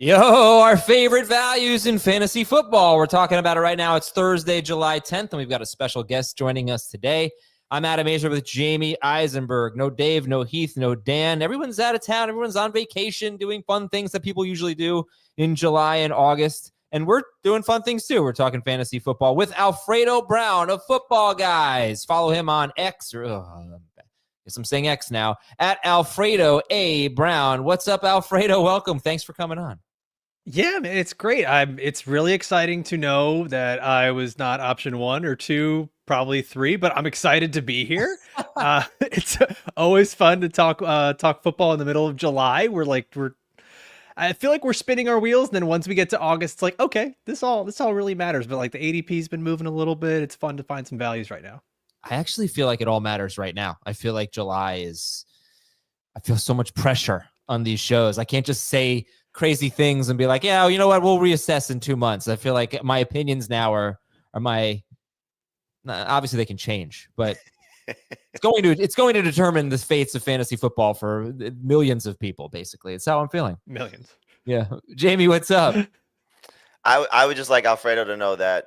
Yo, our favorite values in fantasy football. We're talking about it right now. It's Thursday, July 10th, and we've got a special guest joining us today. I'm Adam Azer with Jamey Eisenberg. No Dave, no Heath, no Dan. Everyone's out of town. Everyone's on vacation doing fun things that people usually do in July and August. And we're doing fun things too. We're talking fantasy football with Alfredo Brown of Football Guys. Follow him on X, or guess I'm saying X now, at Alfredo A. Brown. What's up, Alfredo? Welcome. Thanks for coming on. Yeah, man, it's great. It's really exciting to know that I was not option 1 or 2, probably 3, but I'm excited to be here. It's always fun to talk football in the middle of July. I feel like we're spinning our wheels, and then once we get to August, it's like, okay, this all really matters. But like the ADP's been moving a little bit. It's fun to find some values right now. I actually feel like it all matters right now. I feel like I feel so much pressure on these shows. I can't just say crazy things and be like, yeah, you know what, we'll reassess in 2 months. I feel like my opinions now are obviously they can change, but it's going to determine the fates of fantasy football for millions of people. Basically, it's how I'm feeling. Millions. Yeah. Jamey, what's up? I would just like Alfredo to know that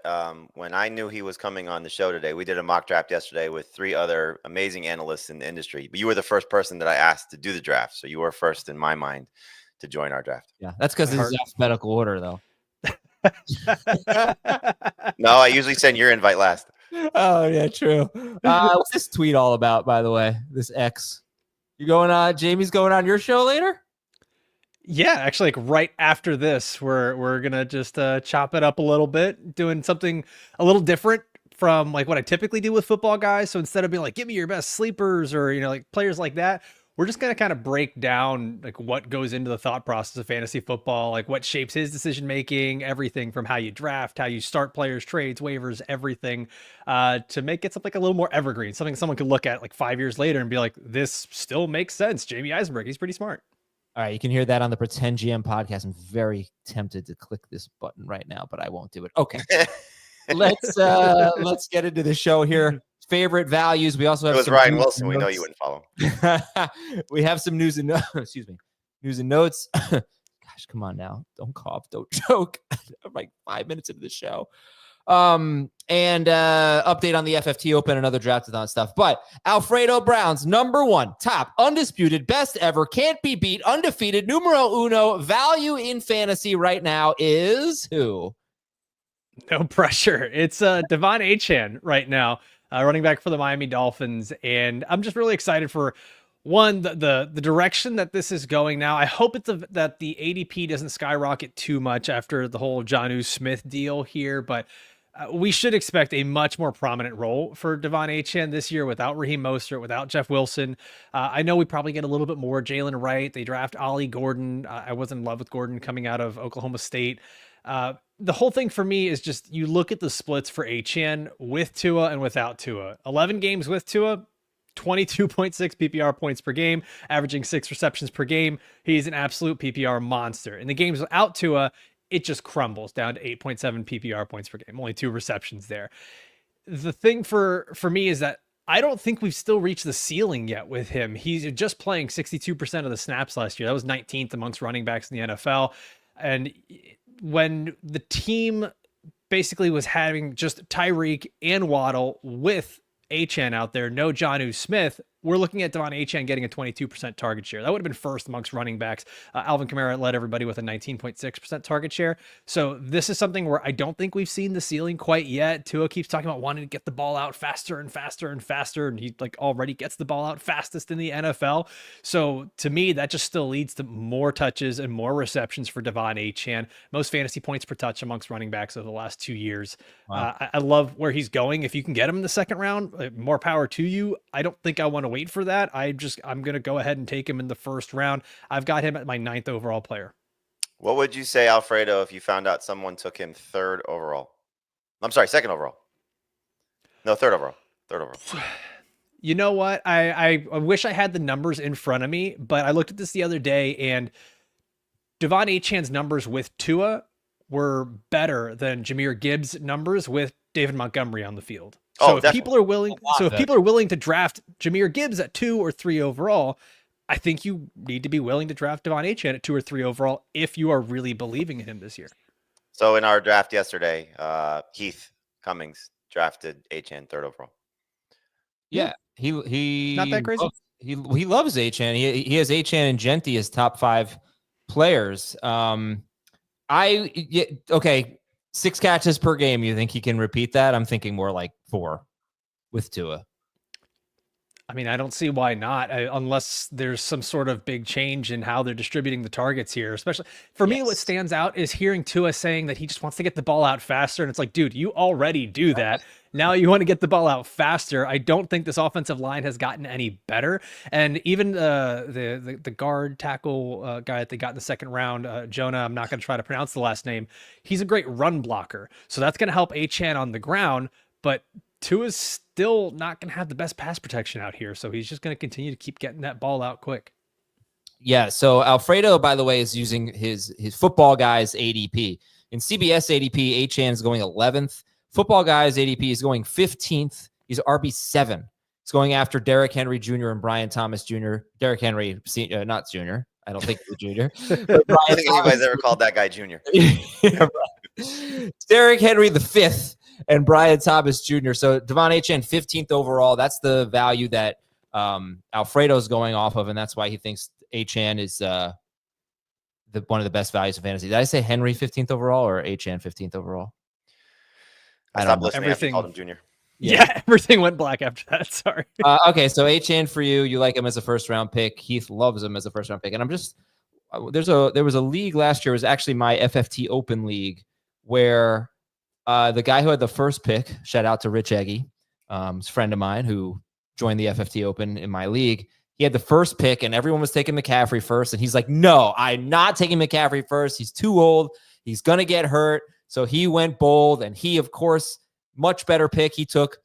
when I knew he was coming on the show today, we did a mock draft yesterday with 3 other amazing analysts in the industry, but you were the first person that I asked to do the draft. So you were first in my mind to join our draft. Yeah, that's because this is alphabetical order, though. No, I usually send your invite last. Oh, yeah, true. What's this tweet all about, by the way? This X. You going on? Jamey's going on your show later? Yeah, actually, like right after this, we're gonna just chop it up a little bit, doing something a little different from like what I typically do with Football Guys. So instead of being like, give me your best sleepers or like players like that, we're just going to kind of break down like what goes into the thought process of fantasy football, like what shapes his decision making, everything from how you draft, how you start players, trades, waivers, everything, to make it something like a little more evergreen, something someone could look at like 5 years later and be like, this still makes sense. Jamey Eisenberg, he's pretty smart. All right, you can hear that on the Pretend GM podcast. I'm very tempted to click this button right now, but I won't do it. Okay. Let's get into the show here. Favorite values. We also have Ryan Wilson. We know you wouldn't follow. We have some news and news and notes. Gosh, come on now. Don't cough. Don't choke. I'm like 5 minutes into the show. And update on the FFT Open and other Draftathon stuff. But Alfredo Brown's number 1 top undisputed best ever can't be beat undefeated numero uno value in fantasy right now is who? No pressure. It's De'Von Achane right now. Running back for the Miami Dolphins. And I'm just really excited for the direction that this is going now. I hope that the ADP doesn't skyrocket too much after the whole Jaxon Smith deal here, but we should expect a much more prominent role for De'Von Achane this year without Raheem Mostert, without Jeff Wilson. I know we probably get a little bit more Jalen Wright. They draft Ollie Gordon. I was in love with Gordon coming out of Oklahoma State. The whole thing for me is just you look at the splits for Achane with Tua and without Tua. 11 games with Tua, 22.6 PPR points per game, averaging 6 receptions per game. He's an absolute PPR monster. In the games without Tua, it just crumbles down to 8.7 PPR points per game, only 2 receptions there. The thing for me is that I don't think we've still reached the ceiling yet with him. He's just playing 62% of the snaps last year. That was 19th amongst running backs in the NFL. And when the team basically was having just Tyreek and Waddle with Achane out there, no Jonnu Smith, we're looking at De'Von Achane getting a 22% target share. That would have been first amongst running backs. Alvin Kamara led everybody with a 19.6% target share. So this is something where I don't think we've seen the ceiling quite yet. Tua keeps talking about wanting to get the ball out faster and faster and faster, and he like already gets the ball out fastest in the NFL. So to me, that just still leads to more touches and more receptions for De'Von Achane. Most fantasy points per touch amongst running backs over the last 2 years. Wow. I love where he's going. If you can get him in the second round, more power to you. I don't think I want to wait for that. I'm going to go ahead and take him in the first round. I've got him at my 9th overall player. What would you say, Alfredo, if you found out someone took him 3rd overall? I'm sorry, 2nd overall. No, 3rd overall. 3rd overall. You know what? I wish I had the numbers in front of me, but I looked at this the other day, and De'Von Achane's numbers with Tua were better than Jahmyr Gibbs' numbers with David Montgomery on the field. So if people are willing to draft Jahmyr Gibbs at 2 or 3 overall, I think you need to be willing to draft De'Von Achane at 2 or 3 overall if you are really believing in him this year. So in our draft yesterday, Heath Cummings drafted Achane 3rd overall. Yeah, he Not that crazy. He loves Achane. He has Achane and Genty as top 5 players. Okay, 6 catches per game. You think he can repeat that? I'm thinking more like 4 with Tua. I mean, I don't see why not, unless there's some sort of big change in how they're distributing the targets here. Especially for me, what stands out is hearing Tua saying that he just wants to get the ball out faster. And it's like, dude, you already do that. Now you want to get the ball out faster. I don't think this offensive line has gotten any better. And even the guard tackle guy that they got in the second round, Jonah, I'm not going to try to pronounce the last name. He's a great run blocker. So that's going to help Achane on the ground. But Tua's still not going to have the best pass protection out here. So he's just going to continue to keep getting that ball out quick. Yeah. So Alfredo, by the way, is using his Football Guys ADP. In CBS ADP, Achane is going 11th. Football Guys ADP is going 15th. He's RB7. He's going after Derrick Henry Jr. and Brian Thomas Jr. Derrick Henry, not Jr. I don't think he's a junior. I don't think anybody's ever called that guy Junior. Yeah, Derrick Henry the 5th and Brian Thomas Jr. So De'Von Achane 15th overall. That's the value that Alfredo's going off of, and that's why he thinks Achane is one of the best values in fantasy. Did I say Henry 15th overall or Achane 15th overall? I stopped listening. Everything called him Junior. Yeah, everything went black after that. Sorry. Okay, so Achane for you. You like him as a first-round pick. Heath loves him as a first-round pick. And I'm just there was a league last year. It was actually my FFT Open League where the guy who had the first pick, shout out to Rich Eggy, a friend of mine who joined the FFT Open in my league. He had the first pick, and everyone was taking McCaffrey first. And he's like, no, I'm not taking McCaffrey first. He's too old. He's going to get hurt. So he went bold, and he, of course, much better pick. He took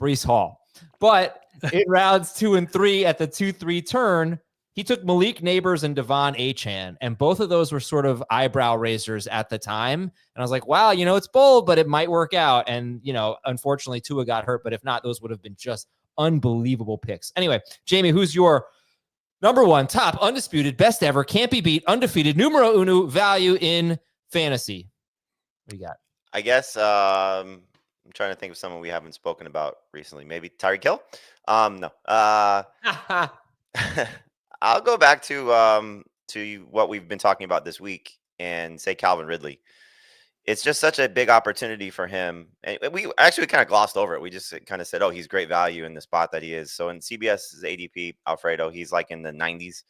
Breece Hall. But in rounds 2 and 3 at the 2-3 turn, he took Malik Neighbors and De'Von Achane. And both of those were sort of eyebrow raisers at the time. And I was like, wow, it's bold, but it might work out. And, unfortunately, Tua got hurt. But if not, those would have been just unbelievable picks. Anyway, Jamey, who's your number 1, top, undisputed, best ever, can't be beat, undefeated, numero uno value in fantasy? What do you got? I guess I'm trying to think of someone we haven't spoken about recently. Maybe Tyreek Hill? No. I'll go back to what we've been talking about this week and say Calvin Ridley. It's just such a big opportunity for him. And we kind of glossed over it. We just kind of said, oh, he's great value in the spot that he is. So in CBS's ADP, Alfredo, he's like in the 90s.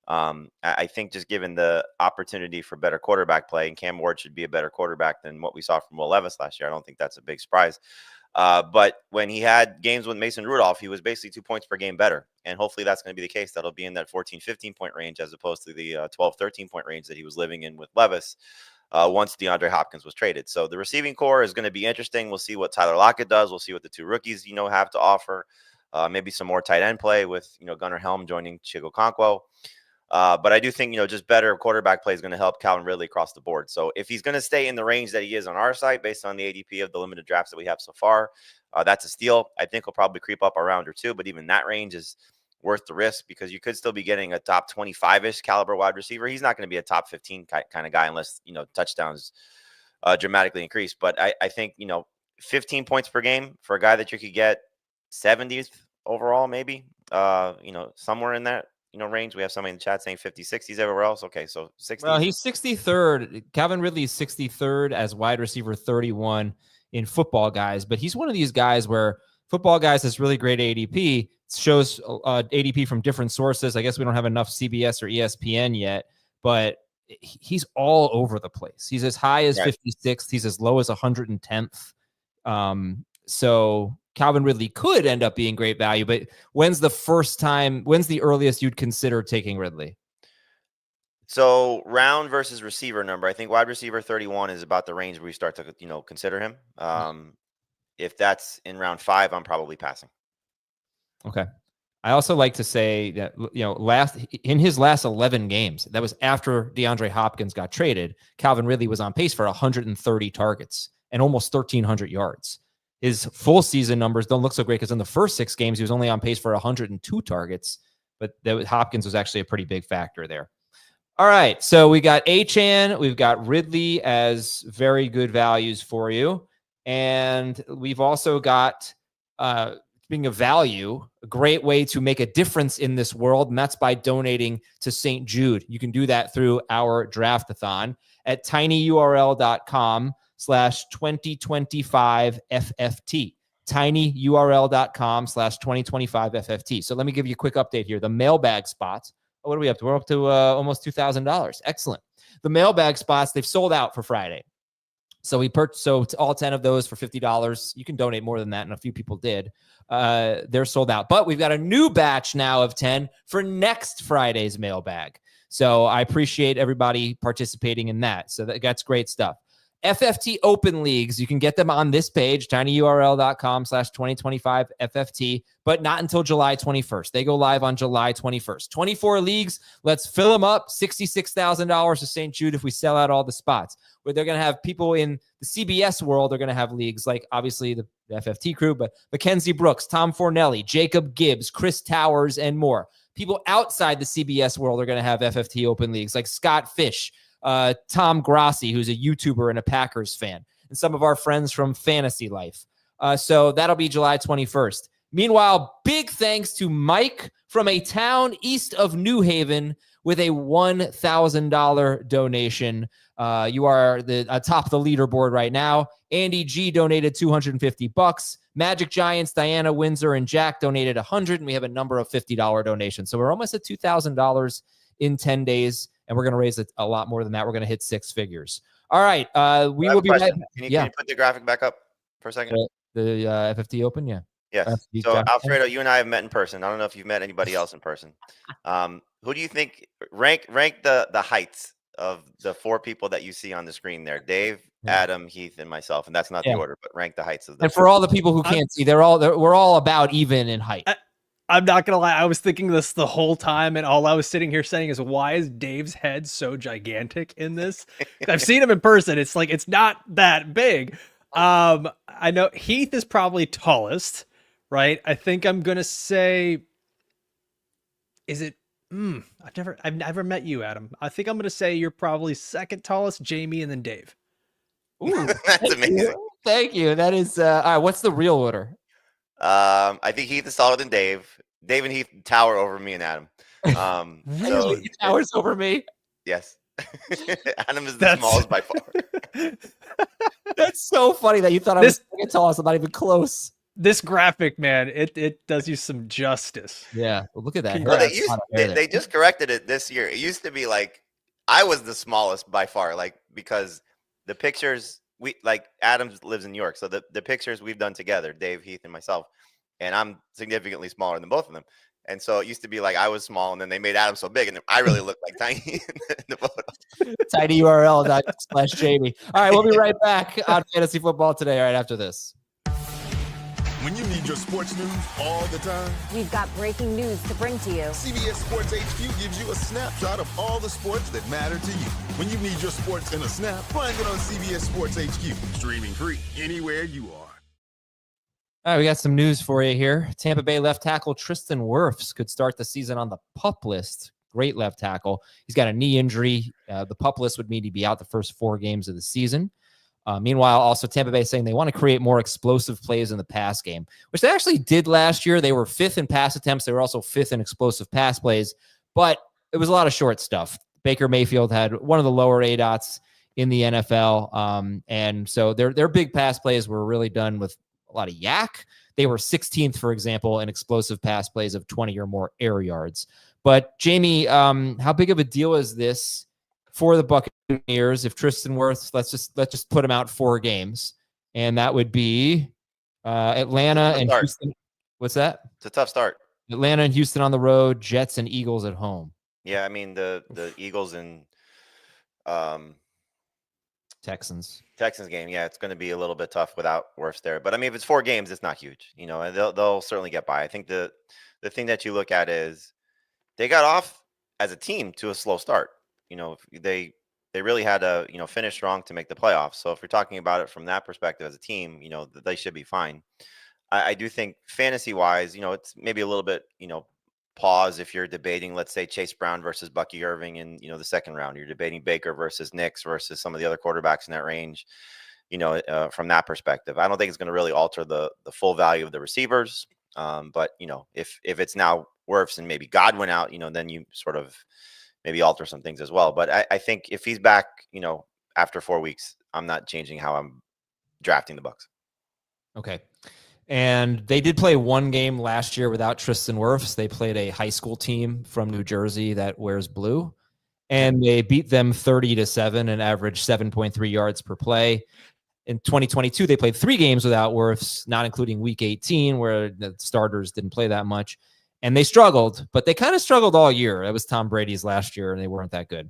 I think just given the opportunity for better quarterback play, and Cam Ward should be a better quarterback than what we saw from Will Levis last year. I don't think that's a big surprise. But when he had games with Mason Rudolph, he was basically 2 points per game better. And hopefully that's going to be the case. That'll be in that 14, 15 point range as opposed to the 12, 13 point range that he was living in with Levis once DeAndre Hopkins was traded. So the receiving core is going to be interesting. We'll see what Tyler Lockett does. We'll see what the 2 rookies, have to offer. Maybe some more tight end play with, Gunnar Helm joining Chigo Okonkwo. But I do think, just better quarterback play is going to help Calvin Ridley across the board. So if he's going to stay in the range that he is on our site, based on the ADP of the limited drafts that we have so far, that's a steal. I think he'll probably creep up a round or 2, but even that range is worth the risk because you could still be getting a top 25-ish caliber wide receiver. He's not going to be a top 15 kind of guy unless, touchdowns dramatically increase. But I think, 15 points per game for a guy that you could get 70th overall, maybe, somewhere in that range. We have somebody in the chat saying 50, 60s everywhere else. Okay, so 60. Well, he's 63rd. Calvin Ridley is 63rd as wide receiver 31 in Football Guys, but he's one of these guys where Football Guys has really great ADP. It shows ADP from different sources. I guess we don't have enough CBS or ESPN yet, but he's all over the place. He's as high as 56th. He's as low as 110th. So Calvin Ridley could end up being great value, but when's the earliest you'd consider taking Ridley? So round versus receiver number, I think wide receiver 31 is about the range where we start to, consider him. If that's in round 5, I'm probably passing. Okay. I also like to say that, in his last 11 games, that was after DeAndre Hopkins got traded, Calvin Ridley was on pace for 130 targets and almost 1,300 yards. His full season numbers don't look so great because in the first 6 games, he was only on pace for 102 targets but Hopkins was actually a pretty big factor there. All right, so we got Achane, we've got Ridley as very good values for you, and we've also got, speaking of value, a great way to make a difference in this world, and that's by donating to St. Jude. You can do that through our Draftathon at tinyurl.com/2025FFT. tinyurl.com/2025FFT. So let me give you a quick update here. The mailbag spots. What are we up to? We're up to almost $2,000. Excellent. The mailbag spots, they've sold out for Friday. So we purchased, so all 10 of those for $50. You can donate more than that, and a few people did. They're sold out. But we've got a new batch now of 10 for next Friday's mailbag. So I appreciate everybody participating in that. So that's great stuff. FFT Open Leagues, you can get them on this page, tinyurl.com/2025FFT, but not until July 21st. They go live on July 21st. 24 leagues. Let's fill them up. $66,000 to St. Jude if we sell out all the spots. Where they're going to have people in the CBS world are going to have leagues like obviously the FFT crew, but Mackenzie Brooks, Tom Fornelli, Jacob Gibbs, Chris Towers, and more. People outside the CBS world are going to have FFT Open Leagues like Scott Fish, Tom Grassi, who's a YouTuber and a Packers fan, and some of our friends from Fantasy Life. So that'll be July 21st. Meanwhile, big thanks to Mike from a town east of New Haven with a $1,000 donation. You are atop the leaderboard right now. Andy G donated $250. Magic Giants, Diana Windsor, and Jack donated $100, and we have a number of $50 donations. So we're almost at $2,000 in 10 days. And we're going to raise it a lot more than that. We're going to hit six figures. All right. We will be right back. Can you put the graphic back up for a second? The FFT Open, yeah. Yes. So, Alfredo, you and I have met in person. I don't know if you've met anybody else in person. Who do you think rank the heights of the four people that you see on the screen there? Dave, Adam, Heath, and myself. And that's not the order, but rank the heights of them. And for all the people who can't see, we're all about even in height. I'm not going to lie. I was thinking this the whole time, and all I was sitting here saying is, why is Dave's head so gigantic in this? I've seen him in person. It's like, it's not that big. I know Heath is probably tallest, right? I think I'm going to say, is it, I've never met you, Adam. I think I'm going to say you're probably second tallest, Jamey, and then Dave. Ooh, that's amazing. Thank you. That is, all right. What's the real order? I think Heath is taller than Dave. Dave and Heath tower over me and Adam. Really? He towers over me? Yes. Adam is the smallest by far. That's so funny that you thought I was second tallest. I'm not even close. This graphic, man, it does you some justice. Yeah. Well, look at that. Well, they just corrected it this year. It used to be like I was the smallest by far, like because the pictures Adam lives in New York, so the pictures we've done together, Dave, Heath, and myself, and I'm significantly smaller than both of them. And so it used to be like I was small, and then they made Adam so big, and I really looked like tiny in the photo. tinyurl.com/Jamey. All right, we'll be right back on Fantasy Football Today right after this. When you need your sports news all the time, we've got breaking news to bring to you. CBS Sports HQ gives you a snapshot of all the sports that matter to you. When you need your sports in a snap, find it on CBS Sports HQ, streaming free anywhere you are. All right, we got some news for you here. Tampa Bay left tackle Tristan Wirfs could start the season on the PUP list. Great left tackle. He's got a knee injury. The PUP list would mean he'd be out the first 4 games of the season. Meanwhile, also Tampa Bay saying they want to create more explosive plays in the pass game, which they actually did last year. They were 5th in pass attempts. They were also 5th in explosive pass plays, but it was a lot of short stuff. Baker Mayfield had one of the lower ADOTs in the NFL. And so their big pass plays were really done with a lot of yak. They were 16th, for example, in explosive pass plays of 20 or more air yards. But Jamey, how big of a deal is this for the Buccaneers if Tristan Wirfs, let's just put him out 4 games, and that would be Atlanta and Houston. What's that? It's a tough start. Atlanta and Houston on the road, Jets and Eagles at home. Yeah, I mean the Eagles and Texans game. Yeah, it's going to be a little bit tough without Wirfs there. But I mean, if it's 4 games, it's not huge. You know, and they'll certainly get by. I think the thing that you look at is they got off as a team to a slow start. You know, they really had to, finish strong to make the playoffs. So if you're talking about it from that perspective as a team, they should be fine. I do think fantasy wise, it's maybe a little bit, pause if you're debating, let's say, Chase Brown versus Bucky Irving in, the second round. You're debating Baker versus Nix versus some of the other quarterbacks in that range, from that perspective. I don't think it's going to really alter the full value of the receivers. But, if it's now Wirfs and maybe Godwin out, then you sort of maybe alter some things as well. But I think if he's back, after 4 weeks, I'm not changing how I'm drafting the Bucs. Okay. And they did play one game last year without Tristan Wirfs. They played a high school team from New Jersey that wears blue, and they beat them 30-7 and averaged 7.3 yards per play. In 2022, they played 3 games without Wirfs, not including week 18, where the starters didn't play that much. And they struggled, but they kind of struggled all year. That was Tom Brady's last year, and they weren't that good.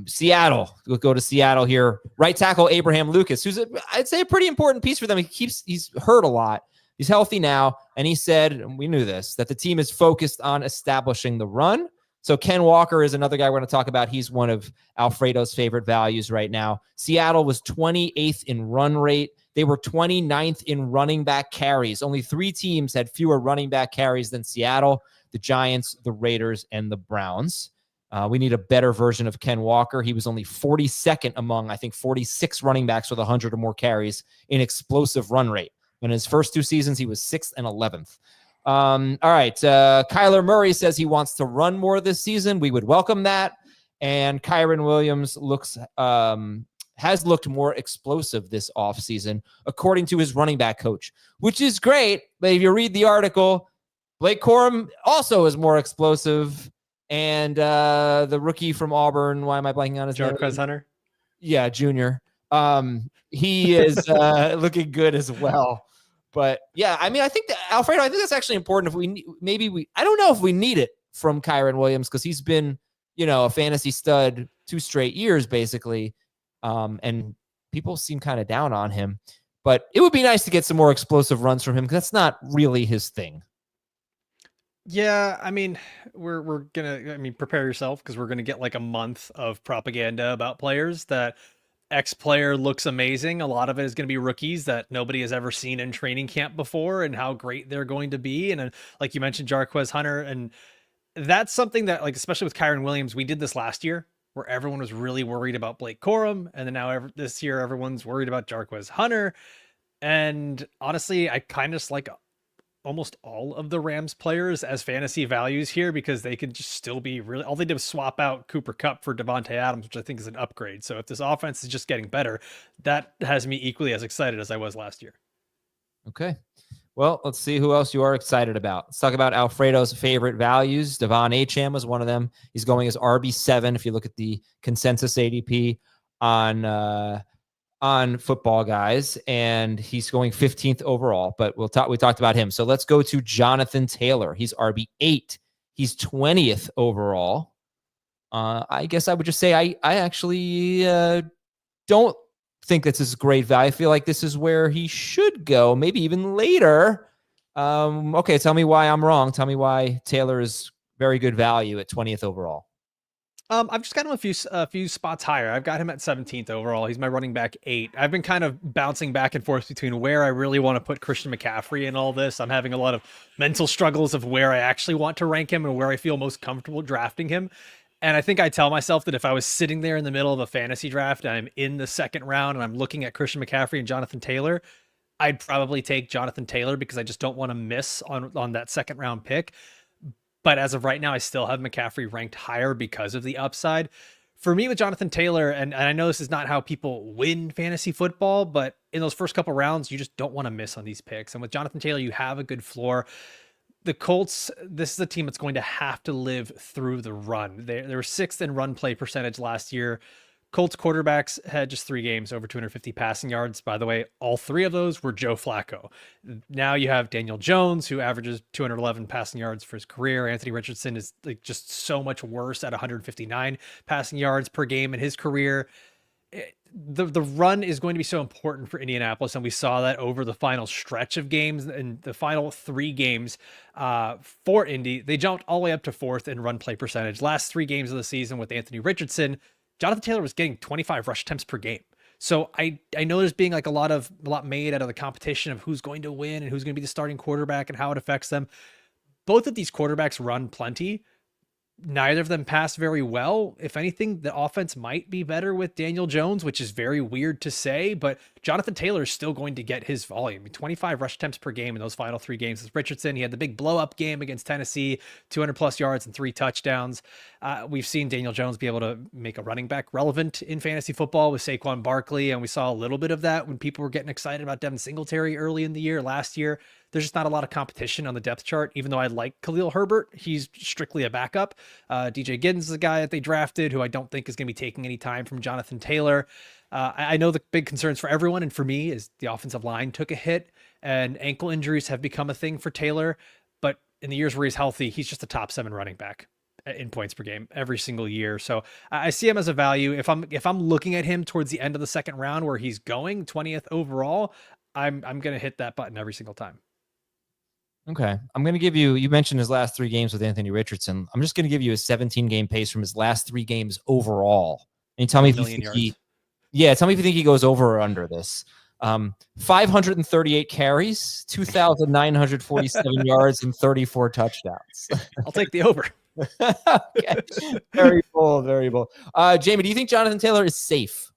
Seattle. We'll go to Seattle here. Right tackle Abraham Lucas, who's I'd say a pretty important piece for them. He's hurt a lot. He's healthy now, and he said, and we knew this, that the team is focused on establishing the run. So Ken Walker is another guy we're going to talk about. He's one of Alfredo's favorite values right now. Seattle was 28th in run rate. They were 29th in running back carries. Only 3 teams had fewer running back carries than Seattle: the Giants, the Raiders, and the Browns. We need a better version of Ken Walker. He was only 42nd among, I think, 46 running backs with 100 or more carries in explosive run rate. In his first 2 seasons, he was 6th and 11th. All right. Kyler Murray says he wants to run more this season. We would welcome that. And Kyren Williams has looked more explosive this offseason, according to his running back coach, which is great. But if you read the article, Blake Corum also is more explosive. And the rookie from Auburn, why am I blanking on his name? Jarquez Hunter? Yeah, junior. He is looking good as well. But yeah, I mean, I think that Alfredo, I think that's actually important. If I don't know if we need it from Kyren Williams, because he's been, a fantasy stud 2 straight years, basically. And people seem kind of down on him. But it would be nice to get some more explosive runs from him, because that's not really his thing. Yeah, I mean, we're gonna, prepare yourself, because we're gonna get like a month of propaganda about players that X player looks amazing. A lot of it is going to be rookies that nobody has ever seen in training camp before and how great they're going to be. And like you mentioned, Jarquez Hunter, and that's something that, like, especially with Kyren Williams, we did this last year where everyone was really worried about Blake Corum, and then now this year everyone's worried about Jarquez Hunter. And honestly, I kind of like almost all of the Rams players as fantasy values here, because they could just still be really, all they did was swap out Cooper Kupp for Devontae Adams, which I think is an upgrade. So if this offense is just getting better, that has me equally as excited as I was last year. Okay. Well, let's see who else you are excited about. Let's talk about Alfredo's favorite values. Devon Achane was one of them. He's going as RB7 if you look at the consensus ADP on Football Guys, and he's going 15th overall, but we talked about him. So let's go to Jonathon Taylor. He's RB8. He's 20th overall. I guess I would just say I actually don't think this is great value. I feel like this is where he should go, maybe even later. Okay, tell me why I'm wrong. Tell me why Taylor is very good value at 20th overall. I've just got him a few spots higher. I've got him at 17th overall. He's my running back 8. I've been kind of bouncing back and forth between where I really want to put Christian McCaffrey in all this. I'm having a lot of mental struggles of where I actually want to rank him and where I feel most comfortable drafting him. And I think I tell myself that if I was sitting there in the middle of a fantasy draft and I'm in the second round and I'm looking at Christian McCaffrey and Jonathon Taylor, I'd probably take Jonathon Taylor, because I just don't want to miss on that second round pick. But as of right now, I still have McCaffrey ranked higher because of the upside. For me with Jonathon Taylor, and I know this is not how people win fantasy football, but in those first couple rounds, you just don't want to miss on these picks. And with Jonathon Taylor, you have a good floor. The Colts, this is a team that's going to have to live through the run. They were 6th in run play percentage last year. Colts quarterbacks had just 3 games over 250 passing yards. By the way, all 3 of those were Joe Flacco. Now you have Daniel Jones, who averages 211 passing yards for his career. Anthony Richardson is like just so much worse at 159 passing yards per game in his career. The run is going to be so important for Indianapolis, and we saw that over the final stretch of games. And the final 3 games for Indy, they jumped all the way up to 4th in run play percentage. Last 3 games of the season with Anthony Richardson, Jonathon Taylor was getting 25 rush attempts per game. So I know there's being like a lot made out of the competition of who's going to win and who's going to be the starting quarterback and how it affects them. both of these quarterbacks run plenty. Neither of them pass very well. If anything, the offense might be better with Daniel Jones, which is very weird to say, but Jonathon Taylor is still going to get his volume. 25 rush attempts per game in those final 3 games with Richardson. He had the big blow-up game against Tennessee, 200-plus yards and 3 touchdowns. We've seen Daniel Jones be able to make a running back relevant in fantasy football with Saquon Barkley, and we saw a little bit of that when people were getting excited about Devin Singletary early in the year last year. There's just not a lot of competition on the depth chart. Even though I like Khalil Herbert, he's strictly a backup. DJ Giddens is a guy that they drafted who I don't think is going to be taking any time from Jonathon Taylor. I know the big concerns for everyone, and for me, is the offensive line took a hit, and ankle injuries have become a thing for Taylor. But in the years where he's healthy, he's just a top 7 running back in points per game every single year. So I see him as a value. If I'm looking at him towards the end of the second round where he's going 20th overall, I'm going to hit that button every single time. Okay. I'm going to give you mentioned his last 3 games with Anthony Richardson. I'm just going to give you a 17-game pace from his last 3 games overall. And tell me if you think tell me if you think he goes over or under this. 538 carries, 2,947 yards, and 34 touchdowns. I'll take the over. Okay. Very bold, very bold. Jamey, do you think Jonathon Taylor is safe?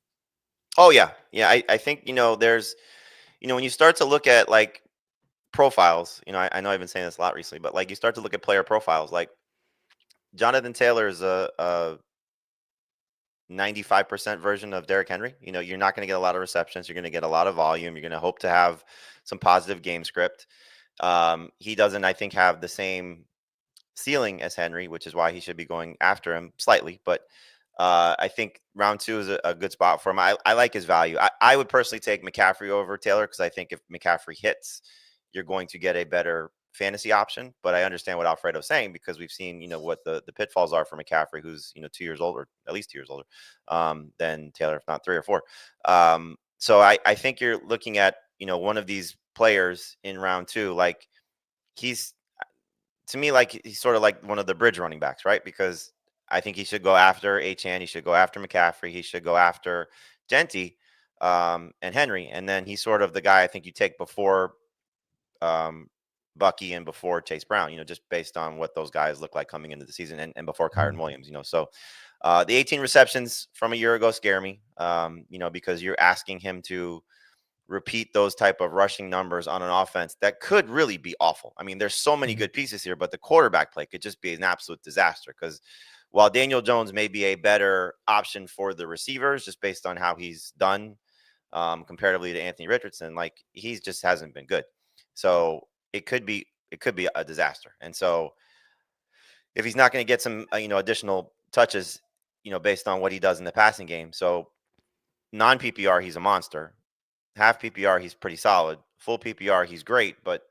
Oh, yeah. Yeah, I think, there's, when you start to look at, like, profiles, I know I've been saying this a lot recently, but like you start to look at player profiles, like Jonathon Taylor is a 95% version of Derrick Henry. You're not going to get a lot of receptions. You're going to get a lot of volume. You're going to hope to have some positive game script. He doesn't, I think, have the same ceiling as Henry, which is why he should be going after him slightly. But I think round 2 is a good spot for him. I like his value. I would personally take McCaffrey over Taylor because I think if McCaffrey hits, you're going to get a better fantasy option. But I understand what Alfredo's saying because we've seen, what the pitfalls are for McCaffrey, who's, 2 years older, at least 2 years older than Taylor, if not 3 or 4. So I think you're looking at, one of these players in round 2, like he's, to me, like he's sort of like one of the bridge running backs, right? Because I think he should go after Achane. He should go after McCaffrey. He should go after Genty and Henry. And then he's sort of the guy I think you take before Bucky and before Chase Brown, just based on what those guys look like coming into the season and before Kyren Williams, so the 18 receptions from a year ago scare me, because you're asking him to repeat those type of rushing numbers on an offense that could really be awful. I mean, there's so many good pieces here, but the quarterback play could just be an absolute disaster because while Daniel Jones may be a better option for the receivers, just based on how he's done comparatively to Anthony Richardson, like he just hasn't been good. So it could be a disaster. And so if he's not going to get some, additional touches, based on what he does in the passing game. So non-PPR, he's a monster. Half PPR, he's pretty solid. Full PPR, he's great. But,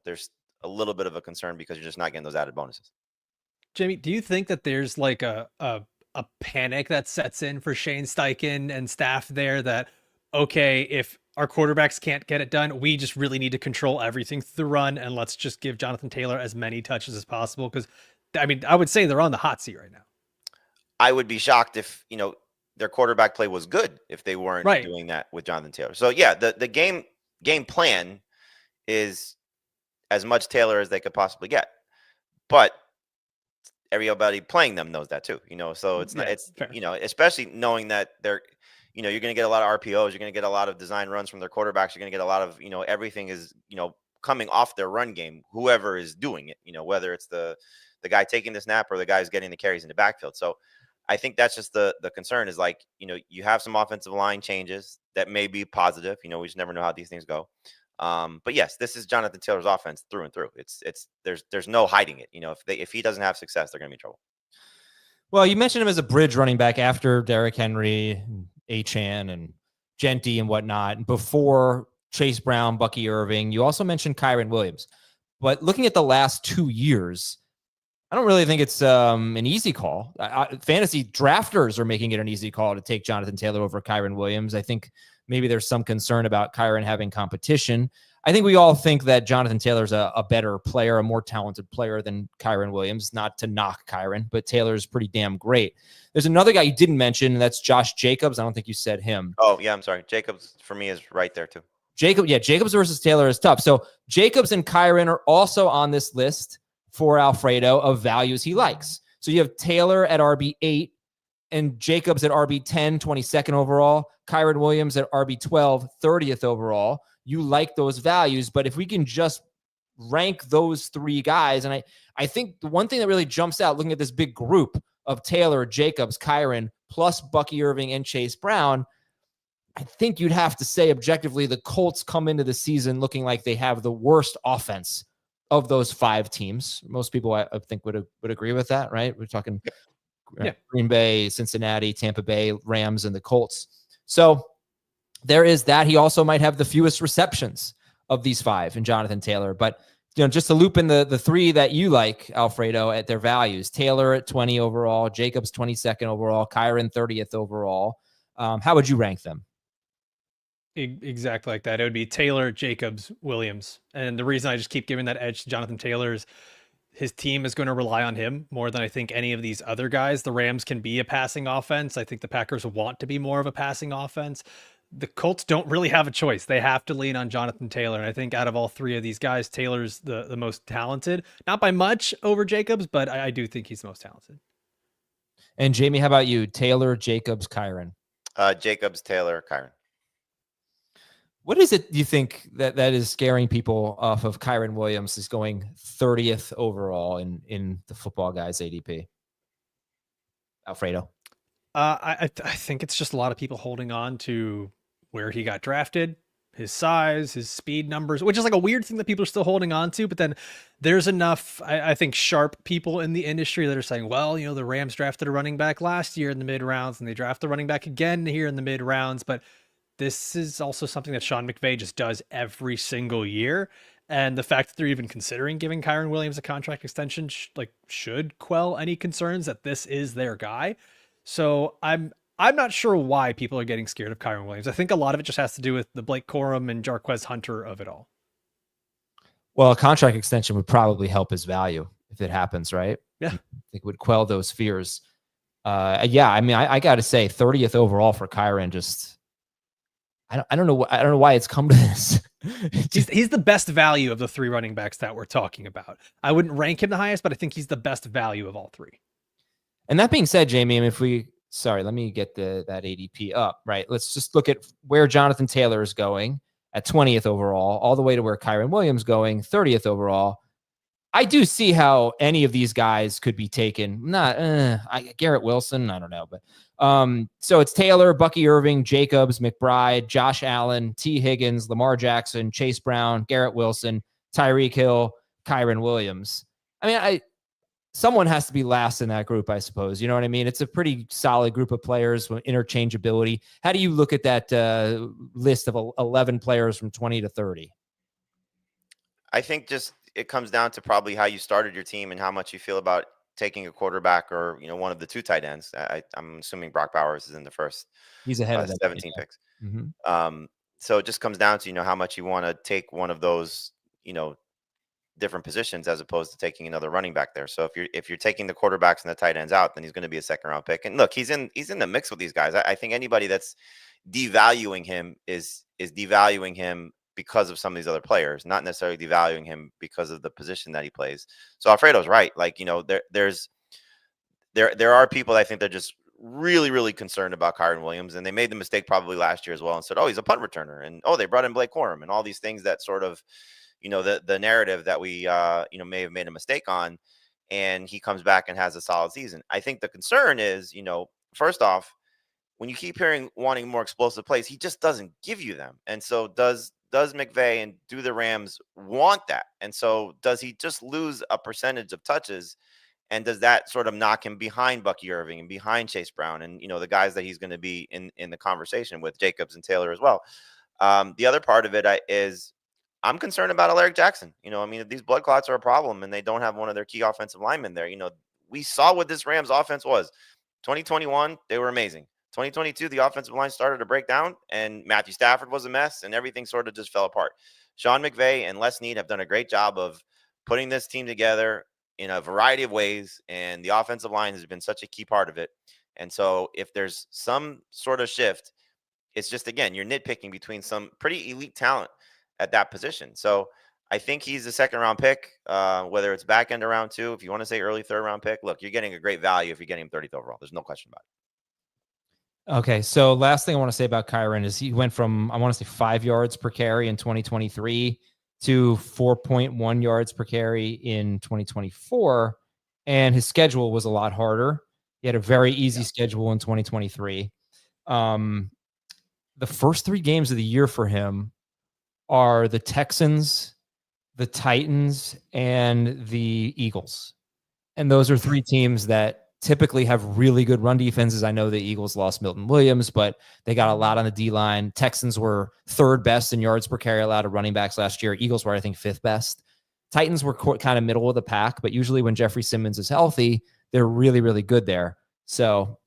there's a little bit of a concern because you're just not getting those added bonuses. Jamey, do you think that there's like a panic that sets in for Shane Steichen and staff there that, okay, if our quarterbacks can't get it done, we just really need to control everything through the run, and let's just give Jonathon Taylor as many touches as possible? Because, I mean, I would say they're on the hot seat right now. I would be shocked if, their quarterback play was good if they weren't doing that with Jonathon Taylor. So, yeah, the game plan is as much Taylor as they could possibly get. But everybody playing them knows that too, so it's not, it's fair. Especially knowing that they're, you're going to get a lot of RPOs, you're going to get a lot of design runs from their quarterbacks, you're going to get a lot of, everything is, coming off their run game, whoever is doing it, whether it's the guy taking the snap or the guy who's getting the carries in the backfield. So I think that's just the concern is like, you have some offensive line changes that may be positive, we just never know how these things go. But yes, this is Jonathon Taylor's offense through and through. There's no hiding it. If he doesn't have success, they're going to be in trouble. Well, you mentioned him as a bridge running back after Derrick Henry, Achane, and Genty and whatnot, before Chase Brown, Bucky Irving. You also mentioned Kyren Williams. But looking at the last 2 years, I don't really think it's an easy call. Fantasy drafters are making it an easy call to take Jonathon Taylor over Kyren Williams. I think maybe there's some concern about Kyren having competition. I think we all think that Jonathon Taylor's a better player, a more talented player than Kyren Williams. Not to knock Kyren, but Taylor's pretty damn great. There's another guy you didn't mention, and that's Josh Jacobs. I don't think you said him. Oh, yeah, I'm sorry. Jacobs, for me, is right there, too. Jacobs versus Taylor is tough. So Jacobs and Kyren are also on this list for Alfredo of values he likes. So you have Taylor at RB8 and Jacobs at RB10, 22nd overall, Kyren Williams at RB12, 30th overall. You like those values, but if we can just rank those three guys, and I think the one thing that really jumps out looking at this big group of Taylor, Jacobs, Kyren, plus Bucky Irving and Chase Brown, I think you'd have to say objectively the Colts come into the season looking like they have the worst offense of those five teams. Most people, I think, would agree with that, right? We're talking Green Bay, Cincinnati, Tampa Bay, Rams, and the Colts. So there is that. He also might have the fewest receptions of these five in Jonathon Taylor. But just to loop in the three that you like, Alfredo, at their values: Taylor at 20 overall, Jacobs 22nd overall, Kyren 30th overall. How would you rank them? Exactly like that. It would be Taylor, Jacobs, Williams. And the reason I just keep giving that edge to Jonathon Taylor is his team is going to rely on him more than I think any of these other guys. The Rams can be a passing offense. I think the Packers want to be more of a passing offense. The Colts don't really have a choice. They have to lean on Jonathon Taylor. And I think out of all three of these guys, Taylor's the most talented. Not by much over Jacobs, but I do think he's the most talented. And Jamey, how about you? Taylor, Jacobs, Kyren? Jacobs, Taylor, Kyren. What is it you think that is scaring people off of Kyren Williams is going 30th overall in the Football Guys ADP? Alfredo? I think it's just a lot of people holding on to where he got drafted, his size, his speed numbers, which is like a weird thing that people are still holding on to. But then there's enough, I think, sharp people in the industry that are saying, well, the Rams drafted a running back last year in the mid rounds, and they draft the running back again here in the mid rounds. But this is also something that Sean McVay just does every single year. And the fact that they're even considering giving Kyren Williams a contract extension should quell any concerns that this is their guy. So I'm not sure why people are getting scared of Kyren Williams. I think a lot of it just has to do with the Blake Corum and Jarquez Hunter of it all. Well, a contract extension would probably help his value if it happens, right? Yeah. I think it would quell those fears. I got to say 30th overall for Kyren, just I don't know why it's come to this. He's the best value of the three running backs that we're talking about. I wouldn't rank him the highest, but I think he's the best value of all three. And that being said, Jamey, let me get that ADP up, right? Let's just look at where Jonathon Taylor is going at 20th overall, all the way to where Kyren Williams going 30th overall. I do see how any of these guys could be taken. Garrett Wilson, I don't know, but so it's Taylor, Bucky Irving, Jacobs, McBride, Josh Allen, T. Higgins, Lamar Jackson, Chase Brown, Garrett Wilson, Tyreek Hill, Kyren Williams. Someone has to be last in that group, I suppose. You know what I mean? It's a pretty solid group of players with interchangeability. How do you look at that list of 11 players from 20 to 30? I think just it comes down to probably how you started your team and how much you feel about taking a quarterback or one of the two tight ends. I'm assuming Brock Bowers is in the first. He's ahead of that, 17 picks. Mm-hmm. So it just comes down to how much you want to take one of those different positions as opposed to taking another running back there. So if you're taking the quarterbacks and the tight ends out, then he's going to be a second round pick. And look, he's in the mix with these guys. I think anybody that's devaluing him is devaluing him because of some of these other players, not necessarily devaluing him because of the position that he plays. So Alfredo's right. There are people I think they're just really, really concerned about Kyren Williams, and they made the mistake probably last year as well and said, oh, he's a punt returner, and they brought in Blake Corum and all these things that sort of, the narrative that we may have made a mistake on, and he comes back and has a solid season. I think the concern is, first off, when you keep hearing wanting more explosive plays, he just doesn't give you them. And so does McVay and do the Rams want that? And so does he just lose a percentage of touches? And does that sort of knock him behind Bucky Irving and behind Chase Brown and, the guys that he's going to be in the conversation with, Jacobs and Taylor as well? The other part of it is I'm concerned about Alaric Jackson. If these blood clots are a problem and they don't have one of their key offensive linemen there, we saw what this Rams offense was. 2021, they were amazing. 2022, the offensive line started to break down, and Matthew Stafford was a mess, and everything sort of just fell apart. Sean McVay and Les Snead have done a great job of putting this team together in a variety of ways, and the offensive line has been such a key part of it. And so if there's some sort of shift, it's just, again, you're nitpicking between some pretty elite talent at that position. So I think he's a second round pick, whether it's back end of round 2. If you want to say early third round pick, look, you're getting a great value if you're getting him 30th overall. There's no question about it. Okay, so last thing I want to say about Kyren is he went from, I want to say 5 yards per carry in 2023 to 4.1 yards per carry in 2024. And his schedule was a lot harder. He had a very easy schedule in 2023. The first 3 games of the year for him are the Texans, the Titans, and the Eagles. And those are 3 teams that typically have really good run defenses. I know the Eagles lost Milton Williams, but they got a lot on the D-line. Texans were 3rd best in yards per carry allowed to running backs last year. Eagles were, I think, 5th best. Titans were kind of middle of the pack, but usually when Jeffrey Simmons is healthy, they're really, really good there. So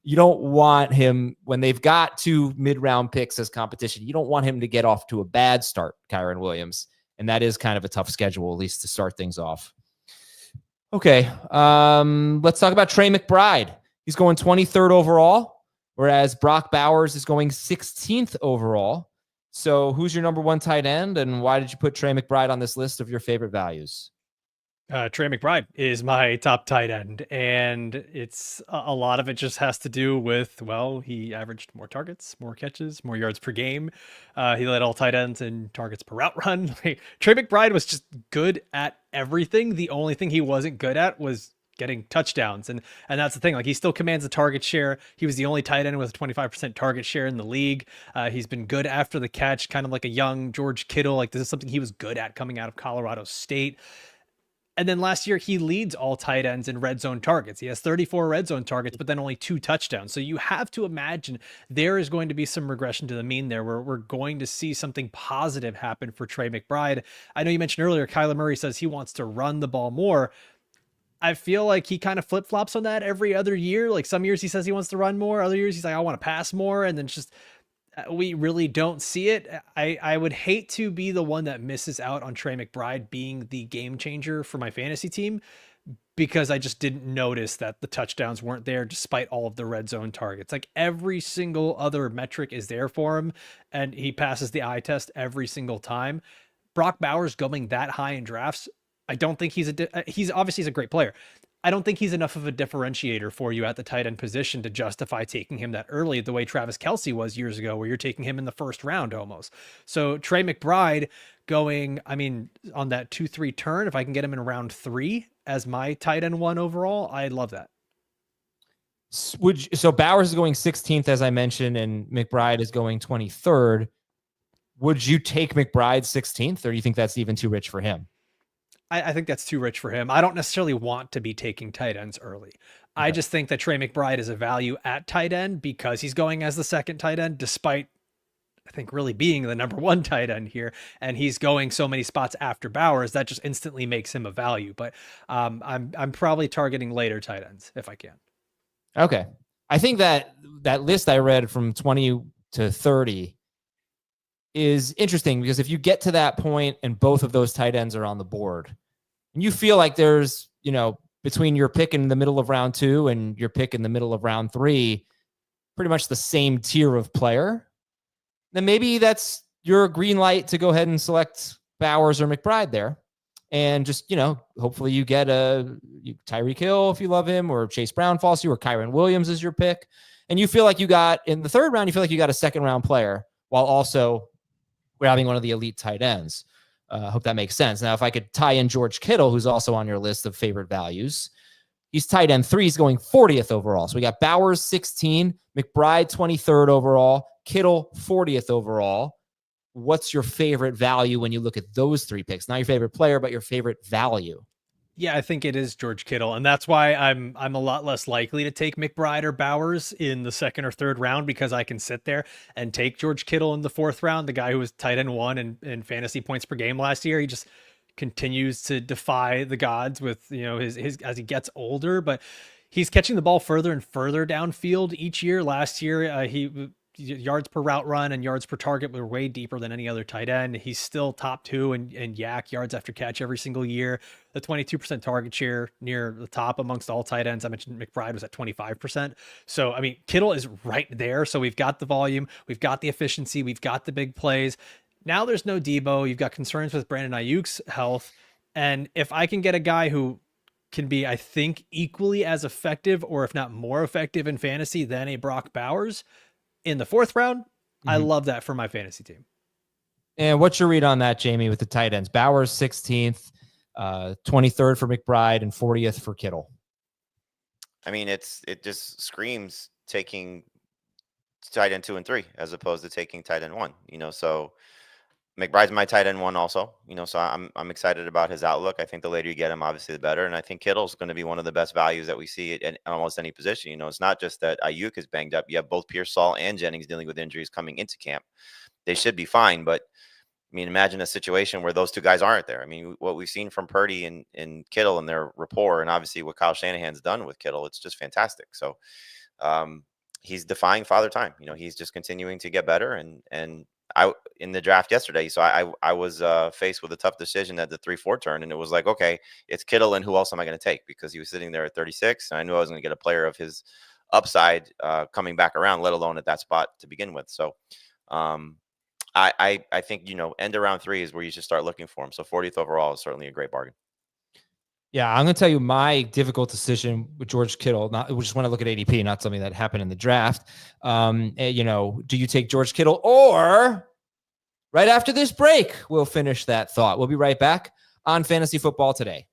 you don't want him, when they've got 2 mid-round picks as competition, you don't want him to get off to a bad start, Kyren Williams. And that is kind of a tough schedule, at least to start things off. Okay, let's talk about Trey McBride. He's going 23rd overall, whereas Brock Bowers is going 16th overall. So who's your number 1 tight end, and why did you put Trey McBride on this list of your favorite values? Trey McBride is my top tight end, and it's a lot of it just has to do with, well, he averaged more targets, more catches, more yards per game. He led all tight ends in targets per route run. Trey McBride was just good at everything. The only thing he wasn't good at was getting touchdowns. And that's the thing. Like, he still commands a target share. He was the only tight end with a 25% target share in the league. He's been good after the catch, kind of like a young George Kittle. Like, this is something he was good at coming out of Colorado State. And then last year, he leads all tight ends in red zone targets. He has 34 red zone targets, but then only 2 touchdowns. So you have to imagine there is going to be some regression to the mean there, where we're going to see something positive happen for Trey McBride. I know you mentioned earlier, Kyler Murray says he wants to run the ball more. I feel like he kind of flip-flops on that every other year. Like, some years he says he wants to run more. Other years he's like, I want to pass more. And then it's just, we really don't see it. I would hate to be the one that misses out on Trey McBride being the game changer for my fantasy team, because I just didn't notice that the touchdowns weren't there despite all of the red zone targets. Like, every single other metric is there for him, and he passes the eye test every single time. Brock Bowers going that high in drafts, I don't think he's obviously a great player. I don't think he's enough of a differentiator for you at the tight end position to justify taking him that early, the way Travis Kelce was years ago, where you're taking him in the 1st round almost. So Trey McBride going, I mean, on that 2-3 turn, if I can get him in round 3 as my tight end 1 overall, I love that. So Bowers is going 16th, as I mentioned, and McBride is going 23rd. Would you take McBride 16th, or do you think that's even too rich for him? I think that's too rich for him. I don't necessarily want to be taking tight ends early. Okay. I just think that Trey McBride is a value at tight end because he's going as the 2nd tight end, despite, I think, really being the number 1 tight end here. And he's going so many spots after Bowers that just instantly makes him a value. But I'm probably targeting later tight ends if I can. Okay. I think that list I read from 20 to 30 is interesting, because if you get to that point and both of those tight ends are on the board and you feel like there's, between your pick in the middle of round 2 and your pick in the middle of round 3, pretty much the same tier of player, then maybe that's your green light to go ahead and select Bowers or McBride there. And just, hopefully you get Tyreek Hill if you love him, or Chase Brown falls to you, or Kyren Williams is your pick. And you feel like you got, in the 3rd round, you feel like you got a 2nd round player while also grabbing one of the elite tight ends. I hope that makes sense. Now, if I could tie in George Kittle, who's also on your list of favorite values, he's tight end 3. He's going 40th overall. So we got Bowers 16, McBride 23rd overall, Kittle 40th overall. What's your favorite value when you look at those 3 picks? Not your favorite player, but your favorite value. Yeah, I think it is George Kittle, and that's why I'm a lot less likely to take McBride or Bowers in the 2nd or 3rd round, because I can sit there and take George Kittle in the 4th round, the guy who was tight end 1 in fantasy points per game last year. He just continues to defy the gods with his as he gets older, but he's catching the ball further and further downfield each year. Last year, yards per route run and yards per target were way deeper than any other tight end. He's still top 2 in yak, yards after catch, every single year. The 22% target share, near the top amongst all tight ends. I mentioned McBride was at 25%. So, I mean, Kittle is right there. So we've got the volume, we've got the efficiency, we've got the big plays. Now there's no Debo. You've got concerns with Brandon Ayuk's health. And if I can get a guy who can be, I think, equally as effective, or if not more effective in fantasy than a Brock Bowers in the 4th round, I love that for my fantasy team. And what's your read on that, Jamey, with the tight ends? Bowers 16th, 23rd for McBride, and 40th for Kittle. I mean, it just screams taking tight end 2 and 3 as opposed to taking tight end 1. So McBride's my tight end 1 also. So I'm excited about his outlook. I think the later you get him, obviously the better. And I think Kittle's going to be one of the best values that we see at almost any position. It's not just that Ayuk is banged up. You have both Pearsall and Jennings dealing with injuries coming into camp. They should be fine, but I mean, imagine a situation where those two guys aren't there. I mean, what we've seen from Purdy and Kittle and their rapport, and obviously what Kyle Shanahan's done with Kittle, it's just fantastic. So he's defying father time. He's just continuing to get better. And I in the draft yesterday, so I was faced with a tough decision at the 3-4 turn, and it was like, okay, it's Kittle, and who else am I going to take? Because he was sitting there at 36, and I knew I was going to get a player of his upside coming back around, let alone at that spot to begin with. So I think, end of round 3 is where you should start looking for him. So 40th overall is certainly a great bargain. Yeah, I'm going to tell you my difficult decision with George Kittle. We just want to look at ADP, not something that happened in the draft. Do you take George Kittle, or right after this break, we'll finish that thought. We'll be right back on Fantasy Football Today.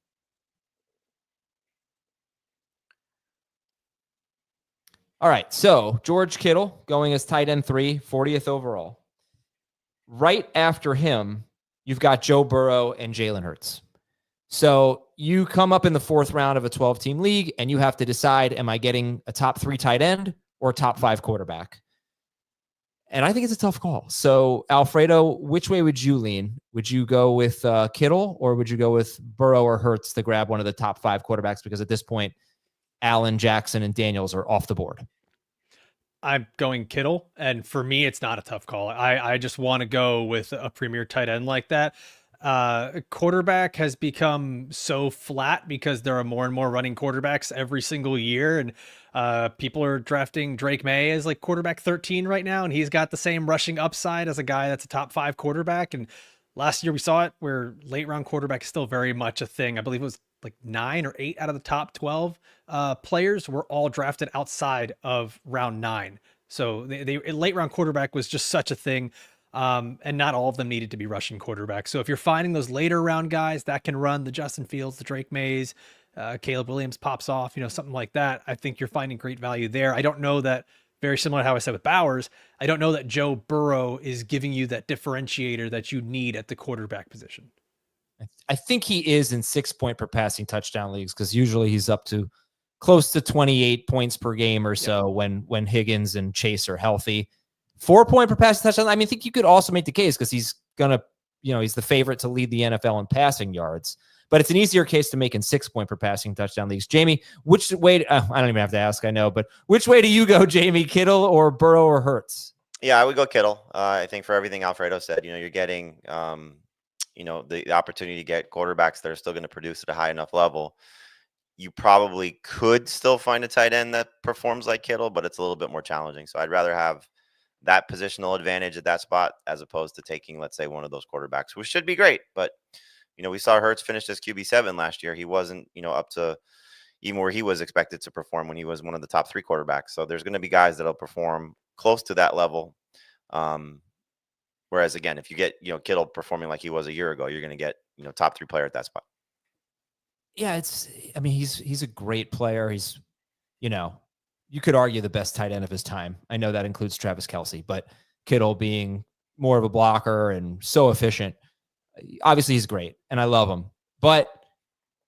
All right, so George Kittle going as tight end 3, 40th overall. Right after him, you've got Joe Burrow and Jalen Hurts. So you come up in the 4th round of a 12-team league, and you have to decide, am I getting a top 3 tight end or top 5 quarterback? And I think it's a tough call. So, Alfredo, which way would you lean? Would you go with Kittle, or would you go with Burrow or Hurts to grab one of the top 5 quarterbacks? Because at this point, Allen, Jackson, and Daniels are off the board. I'm going Kittle, and for me, it's not a tough call. I just want to go with a premier tight end like that. Quarterback has become so flat because there are more and more running quarterbacks every single year, and people are drafting Drake May as like quarterback 13 right now, and he's got the same rushing upside as a guy that's a top 5 quarterback. And last year we saw it where late round quarterback is still very much a thing. I believe it was like 9 or 8 out of the top 12 players were all drafted outside of round 9. So they late round quarterback was just such a thing. And not all of them needed to be rushing quarterbacks. So if you're finding those later round guys that can run, the Justin Fields, the Drake Mays, Caleb Williams pops off, something like that, I think you're finding great value there. I don't know that, very similar to how I said with Bowers, I don't know that Joe Burrow is giving you that differentiator that you need at the quarterback position. I think he is in 6-point per passing touchdown leagues, because usually he's up to close to 28 points per game or so when Higgins and Chase are healthy. 4-point per passing touchdown. I think you could also make the case because he's going to, he's the favorite to lead the NFL in passing yards, but it's an easier case to make in 6-point per passing touchdown leagues. Jamey, which way, I don't even have to ask, I know, but which way do you go, Jamey? Kittle or Burrow or Hurts? Yeah, I would go Kittle. I think for everything Alfredo said, you're getting, the opportunity to get quarterbacks that are still going to produce at a high enough level. You probably could still find a tight end that performs like Kittle, but it's a little bit more challenging. So I'd rather have that positional advantage at that spot as opposed to taking, let's say, one of those quarterbacks, which should be great. But, we saw Hurts finish as QB7 last year. He wasn't, up to even where he was expected to perform when he was one of the top 3 quarterbacks. So there's going to be guys that'll perform close to that level. Whereas again, if you get, Kittle performing like he was a year ago, you're going to get, top 3 player at that spot. Yeah, he's a great player. He's, you could argue the best tight end of his time. I know that includes Travis Kelce, but Kittle being more of a blocker and so efficient, obviously he's great and I love him. But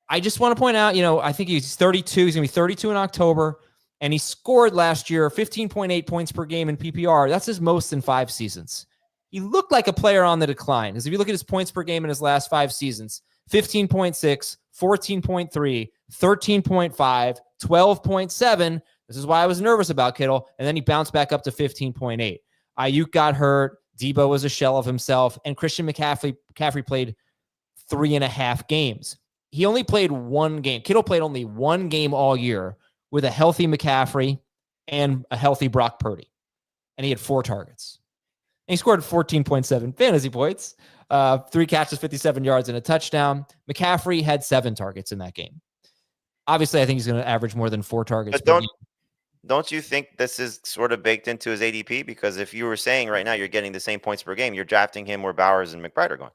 I just want to point out, I think he's 32. He's going to be 32 in October, and he scored last year 15.8 points per game in PPR. That's his most in 5 seasons. He looked like a player on the decline, because if you look at his points per game in his last 5 seasons, 15.6, 14.3, 13.5, 12.7. This is why I was nervous about Kittle. And then he bounced back up to 15.8. Ayuk got hurt. Debo was a shell of himself. And Christian McCaffrey played 3.5 games. He only played 1 game. Kittle played only 1 game all year with a healthy McCaffrey and a healthy Brock Purdy. And he had 4 targets. he scored 14.7 fantasy points, 3 catches, 57 yards, and a touchdown. McCaffrey had 7 targets in that game. Obviously, I think he's going to average more than 4 targets. But don't you think this is sort of baked into his ADP? Because if you were saying right now you're getting the same points per game, you're drafting him where Bowers and McBride are going.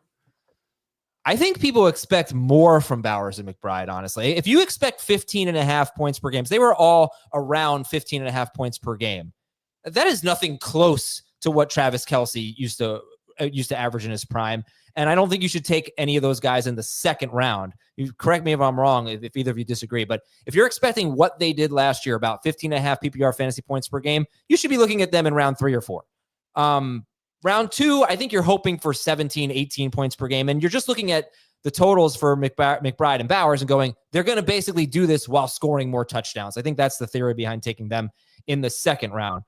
I think people expect more from Bowers and McBride, honestly. If you expect 15.5 points per game, they were all around 15.5 points per game. That is nothing close to what Travis Kelce used to average in his prime. And I don't think you should take any of those guys in the second round. You correct me if I'm wrong, if either of you disagree. But if you're expecting what they did last year, about 15.5 PPR fantasy points per game, you should be looking at them in round 3 or 4. Round 2, I think you're hoping for 17, 18 points per game. And you're just looking at the totals for McBride and Bowers and going, they're going to basically do this while scoring more touchdowns. I think that's the theory behind taking them in the second round.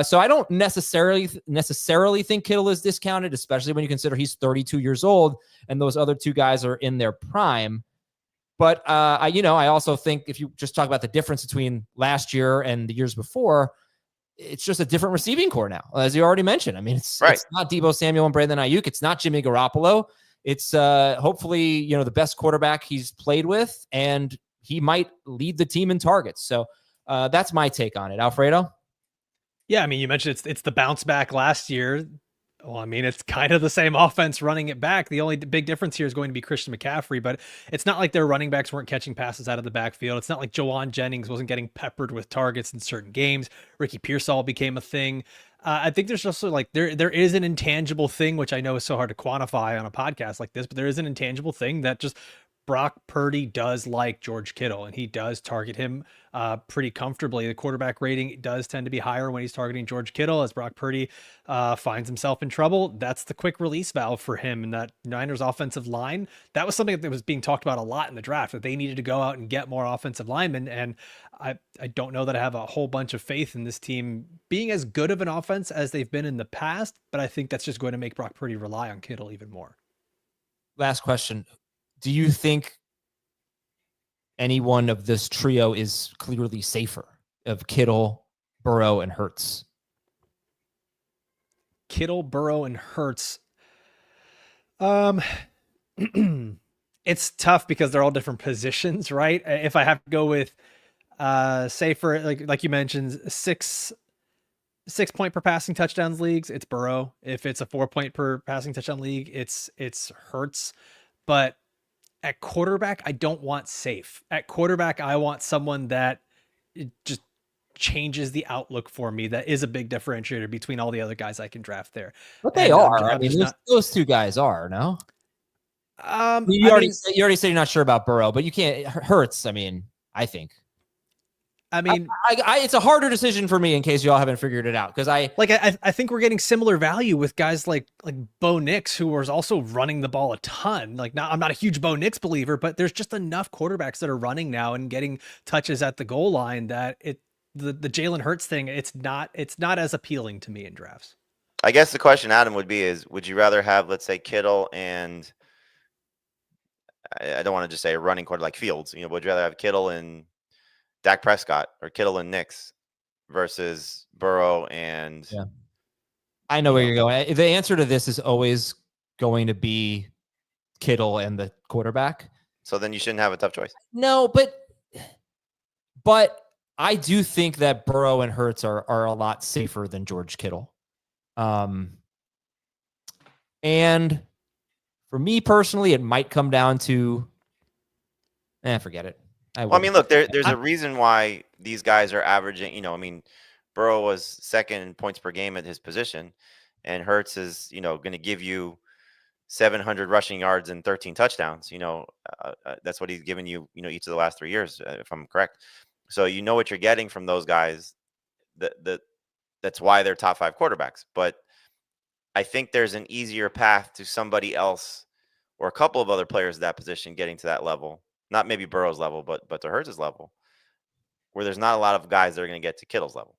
So I don't necessarily think Kittle is discounted, especially when you consider he's 32 years old and those other 2 guys are in their prime. But I also think if you just talk about the difference between last year and the years before, it's just a different receiving core now, as you already mentioned. I mean, it's not Deebo Samuel and Brandon Ayuk. It's not Jimmy Garoppolo. It's hopefully, the best quarterback he's played with, and he might lead the team in targets. So that's my take on it. Alfredo? Yeah, I mean, you mentioned it's the bounce back last year. Well, I mean, it's kind of the same offense running it back. The only big difference here is going to be Christian McCaffrey, but it's not like their running backs weren't catching passes out of the backfield. It's not like Jawan Jennings wasn't getting peppered with targets in certain games. Ricky Pearsall became a thing. I think there's also like there is an intangible thing, which I know is so hard to quantify on a podcast like this, but there is an intangible thing that just Brock Purdy does like George Kittle, and he does target him pretty comfortably. The quarterback rating does tend to be higher when he's targeting George Kittle. As Brock Purdy finds himself in trouble, that's the quick release valve for him. And that Niners offensive line, that was something that was being talked about a lot in the draft, that they needed to go out and get more offensive linemen. And I don't know that I have a whole bunch of faith in this team being as good of an offense as they've been in the past, but I think that's just going to make Brock Purdy rely on Kittle even more. Last question. Do you think any one of this trio is clearly safer of Kittle, Burrow, and Hurts? Kittle, Burrow, and Hurts. It's tough because they're all different positions, right? If I have to go with safer, like you mentioned, 6 point per passing touchdowns leagues, it's Burrow. If it's a 4 point per passing touchdown league, it's Hurts. But at quarterback, I don't want safe. At quarterback, I want someone that just changes the outlook for me. That is a big differentiator between all the other guys I can draft there. But they are. I mean, those 2 guys are, no? You already said you're not sure about Burrow, but you can't. Hurts, I mean, I think. I mean, it's a harder decision for me in case you all haven't figured it out, because I think we're getting similar value with guys like Bo Nix, who was also running the ball a ton. I'm not a huge Bo Nix believer, but there's just enough quarterbacks that are running now and getting touches at the goal line that the Jalen Hurts thing, it's not as appealing to me in drafts. I guess the question, Adam, would be would you rather have, let's say, Kittle and I don't want to just say a running quarter like Fields, would you rather have Kittle and Dak Prescott or Kittle and Nix versus Burrow and... Yeah. I know where you're going. The answer to this is always going to be Kittle and the quarterback. So then you shouldn't have a tough choice. No, but I do think that Burrow and Hurts are a lot safer than George Kittle. And for me personally, it might come down to, forget it. Look, there's a reason why these guys are averaging, Burrow was second in points per game at his position, and Hurts is, going to give you 700 rushing yards and 13 touchdowns. That's what he's given you, each of the last 3 years, if I'm correct. So you know what you're getting from those guys. That's why they're top 5 quarterbacks. But I think there's an easier path to somebody else or a couple of other players at that position getting to that level. Not maybe Burrow's level, but to Hurts' level, where there's not a lot of guys that are going to get to Kittle's level.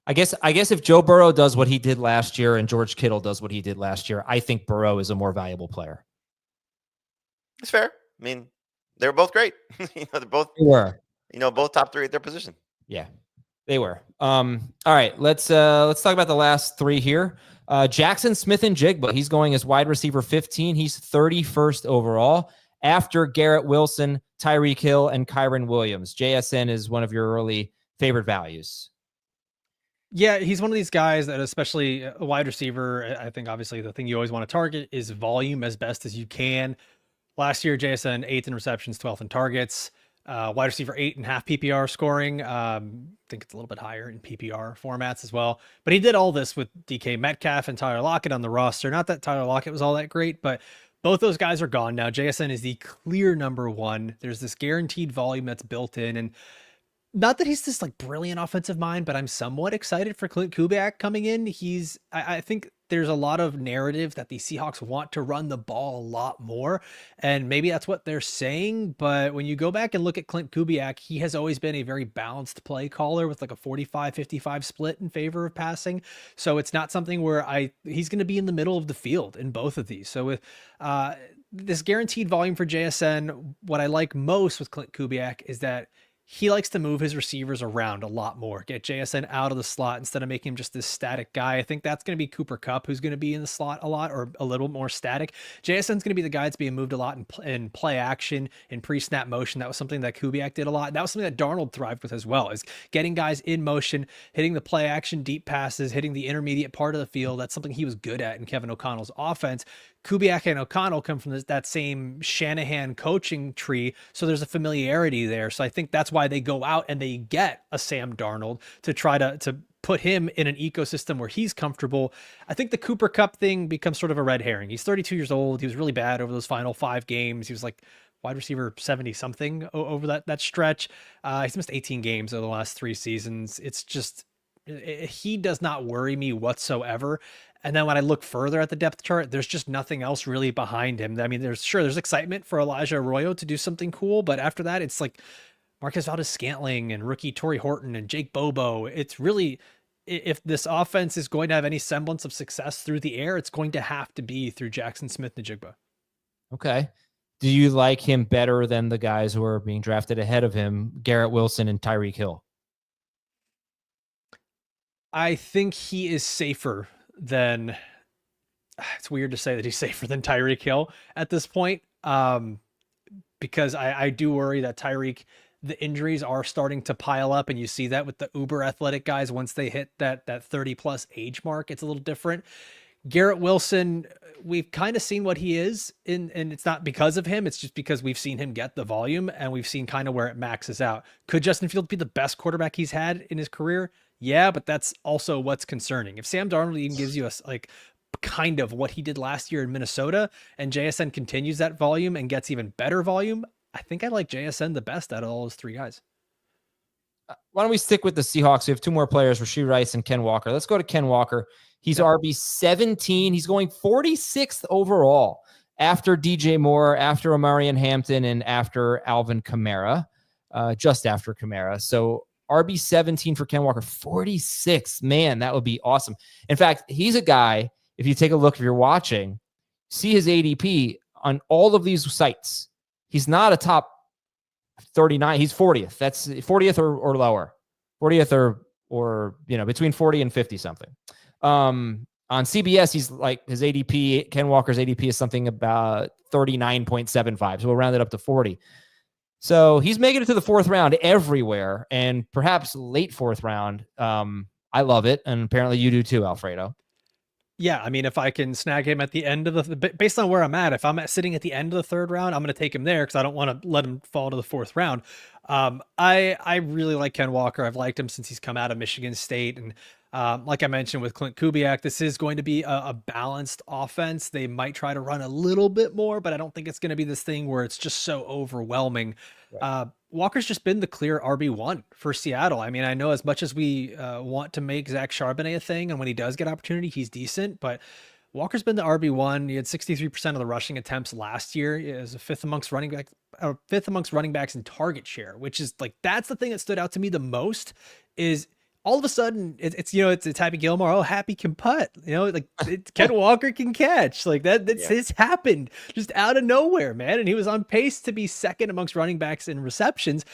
I guess if Joe Burrow does what he did last year and George Kittle does what he did last year, I think Burrow is a more valuable player. It's fair. I mean, they were both great. They were both top 3 at their position. Yeah, they were. All right, let's talk about the last 3 here. Jaxon Smith-Njigba, he's going as wide receiver 15. He's 31st overall after Garrett Wilson, Tyreek Hill, and Kyren Williams. JSN is one of your early favorite values. Yeah, he's one of these guys that, especially a wide receiver, I think obviously the thing you always want to target is volume as best as you can. Last year, JSN 8th in receptions, 12th in targets. Wide receiver 8.5 PPR scoring. I think it's a little bit higher in PPR formats as well. But he did all this with DK Metcalf and Tyler Lockett on the roster. Not that Tyler Lockett was all that great, but both those guys are gone now. JSN is the clear number one. There's this guaranteed volume that's built in, and not that he's this like brilliant offensive mind, but I'm somewhat excited for Clint Kubiak coming in. I think there's a lot of narrative that the Seahawks want to run the ball a lot more, and maybe that's what they're saying. But when you go back and look at Clint Kubiak, he has always been a very balanced play caller with like a 45-55 split in favor of passing. So it's not something where he's going to be in the middle of the field in both of these. So with this guaranteed volume for JSN, what I like most with Clint Kubiak is that he likes to move his receivers around a lot more, get JSN out of the slot instead of making him just this static guy. I think that's going to be Cooper Kupp, who's going to be in the slot a lot or a little more static. JSN's going to be the guy that's being moved a lot in play action, in pre-snap motion. That was something that Kubiak did a lot. That was something that Darnold thrived with as well, is getting guys in motion, hitting the play action deep passes, hitting the intermediate part of the field. That's something he was good at in Kevin O'Connell's offense. Kubiak and O'Connell come from that same Shanahan coaching tree, so there's a familiarity there. So I think that's why they go out and they get a Sam Darnold to try to put him in an ecosystem where he's comfortable. I think the Cooper Kupp thing becomes sort of a red herring. He's 32 years old. He was really bad over those final 5 games. He was like wide receiver 70 something over that stretch. He's missed 18 games over the last 3 seasons. It's just, he does not worry me whatsoever. And then when I look further at the depth chart, there's just nothing else really behind him. I mean, there's excitement for Elijah Arroyo to do something cool, but after that, it's like Marquez Valdes-Scantling and rookie Torrey Horton and Jake Bobo. It's really, if this offense is going to have any semblance of success through the air, it's going to have to be through Jaxon Smith-Njigba. Okay. Do you like him better than the guys who are being drafted ahead of him, Garrett Wilson and Tyreek Hill? I think he is safer than, it's weird to say that he's safer than Tyreek Hill at this point, because I do worry that Tyreek, the injuries are starting to pile up, and you see that with the uber athletic guys. Once they hit that 30 plus age mark, it's a little different. Garrett Wilson, we've kind of seen what he is, and it's not because of him. It's just because we've seen him get the volume, and we've seen kind of where it maxes out. Could Justin Fields be the best quarterback he's had in his career? Yeah, but that's also what's concerning. If Sam Darnold even gives you kind of what he did last year in Minnesota, and JSN continues that volume and gets even better volume, I think I like JSN the best out of all those 3 guys. Why don't we stick with the Seahawks? We have 2 more players, Rashee Rice and Ken Walker. Let's go to Ken Walker. He's RB 17. He's going 46th overall after DJ Moore, after Omarion Hampton, and after Alvin Kamara, just after Kamara. So RB 17 for Ken Walker, 46. Man, that would be awesome. In fact, he's a guy, if you take a look, if you're watching, see his ADP on all of these sites. He's not a top 39. He's 40th. That's 40th or lower. 40th or between 40 and 50 something. On CBS, he's like, his ADP, Ken Walker's ADP is something about 39.75. So we'll round it up to 40. So he's making it to the 4th round everywhere, and perhaps late 4th round. I love it, and apparently you do too, Alfredo. Yeah, I mean, if I can snag him at the end of based on where I'm at, if I'm sitting at the end of the 3rd round, I'm going to take him there because I don't want to let him fall to the 4th round. I really like Ken Walker. I've liked him since he's come out of Michigan State, and like I mentioned with Clint Kubiak, this is going to be a balanced offense. They might try to run a little bit more, but I don't think it's going to be this thing where it's just so overwhelming. Right. Walker's just been the clear RB1 for Seattle. I mean, I know as much as we want to make Zach Charbonnet a thing, and when he does get opportunity, he's decent, but Walker's been the RB1. He had 63% of the rushing attempts last year. He was 5th amongst running backs in target share, which is like, that's the thing that stood out to me the most is all of a sudden it's Happy Gilmore. Oh, Happy can putt, Ken Walker can catch like that. It's happened just out of nowhere, man. And he was on pace to be 2nd amongst running backs in receptions.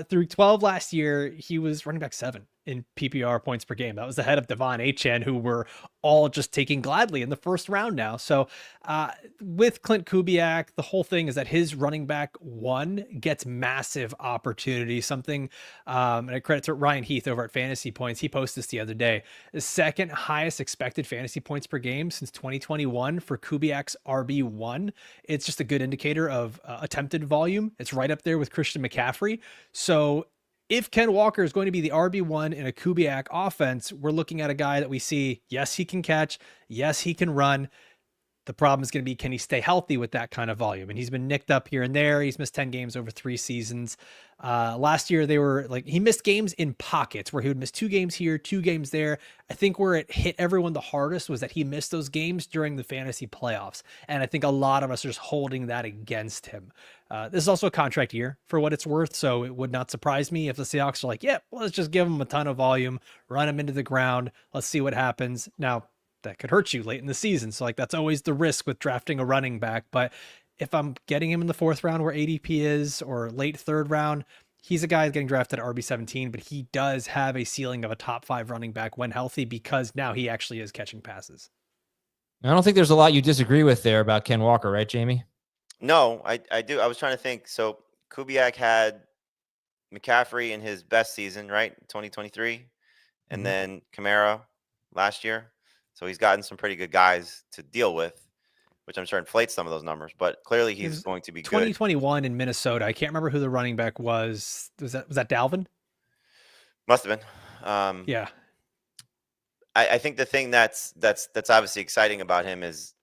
Through 12 last year, he was running back 7 in PPR points per game. That was ahead of Devon Achane, who we're all just taking gladly in the first round now. So with Clint Kubiak, the whole thing is that his running back 1 gets massive opportunity. Something, and I credit to Ryan Heath over at Fantasy Points. He posted this the other day. The second highest expected fantasy points per game since 2021 for Kubiak's RB1. It's just a good indicator of attempted volume. It's right up there with Christian McCaffrey. So if Ken Walker is going to be the RB1 in a Kubiak offense, we're looking at a guy that we see, yes, he can catch, yes, he can run. The problem is going to be, can he stay healthy with that kind of volume? And he's been nicked up here and there. He's missed 10 games over 3 seasons. Last year, they were like, he missed games in pockets where he would miss 2 games here, 2 games there. I think where it hit everyone the hardest was that he missed those games during the fantasy playoffs. And I think a lot of us are just holding that against him. This is also a contract year for what it's worth. So it would not surprise me if the Seahawks are like, yeah, let's just give him a ton of volume, run him into the ground. Let's see what happens. Now, that could hurt you late in the season. So like, that's always the risk with drafting a running back. But if I'm getting him in the 4th round where ADP is, or late 3rd round, he's a guy getting drafted at RB17, but he does have a ceiling of a top 5 running back when healthy, because now he actually is catching passes. I don't think there's a lot you disagree with there about Ken Walker, right, Jamey? No, I do. I was trying to think. So Kubiak had McCaffrey in his best season, right? 2023. And then Kamara last year. So he's gotten some pretty good guys to deal with, which I'm sure inflates some of those numbers, but clearly he's going to be 2021 good. in Minnesota. I can't remember who the running back was. Was that Dalvin? Must have been. Yeah. I think the thing that's obviously exciting about him is,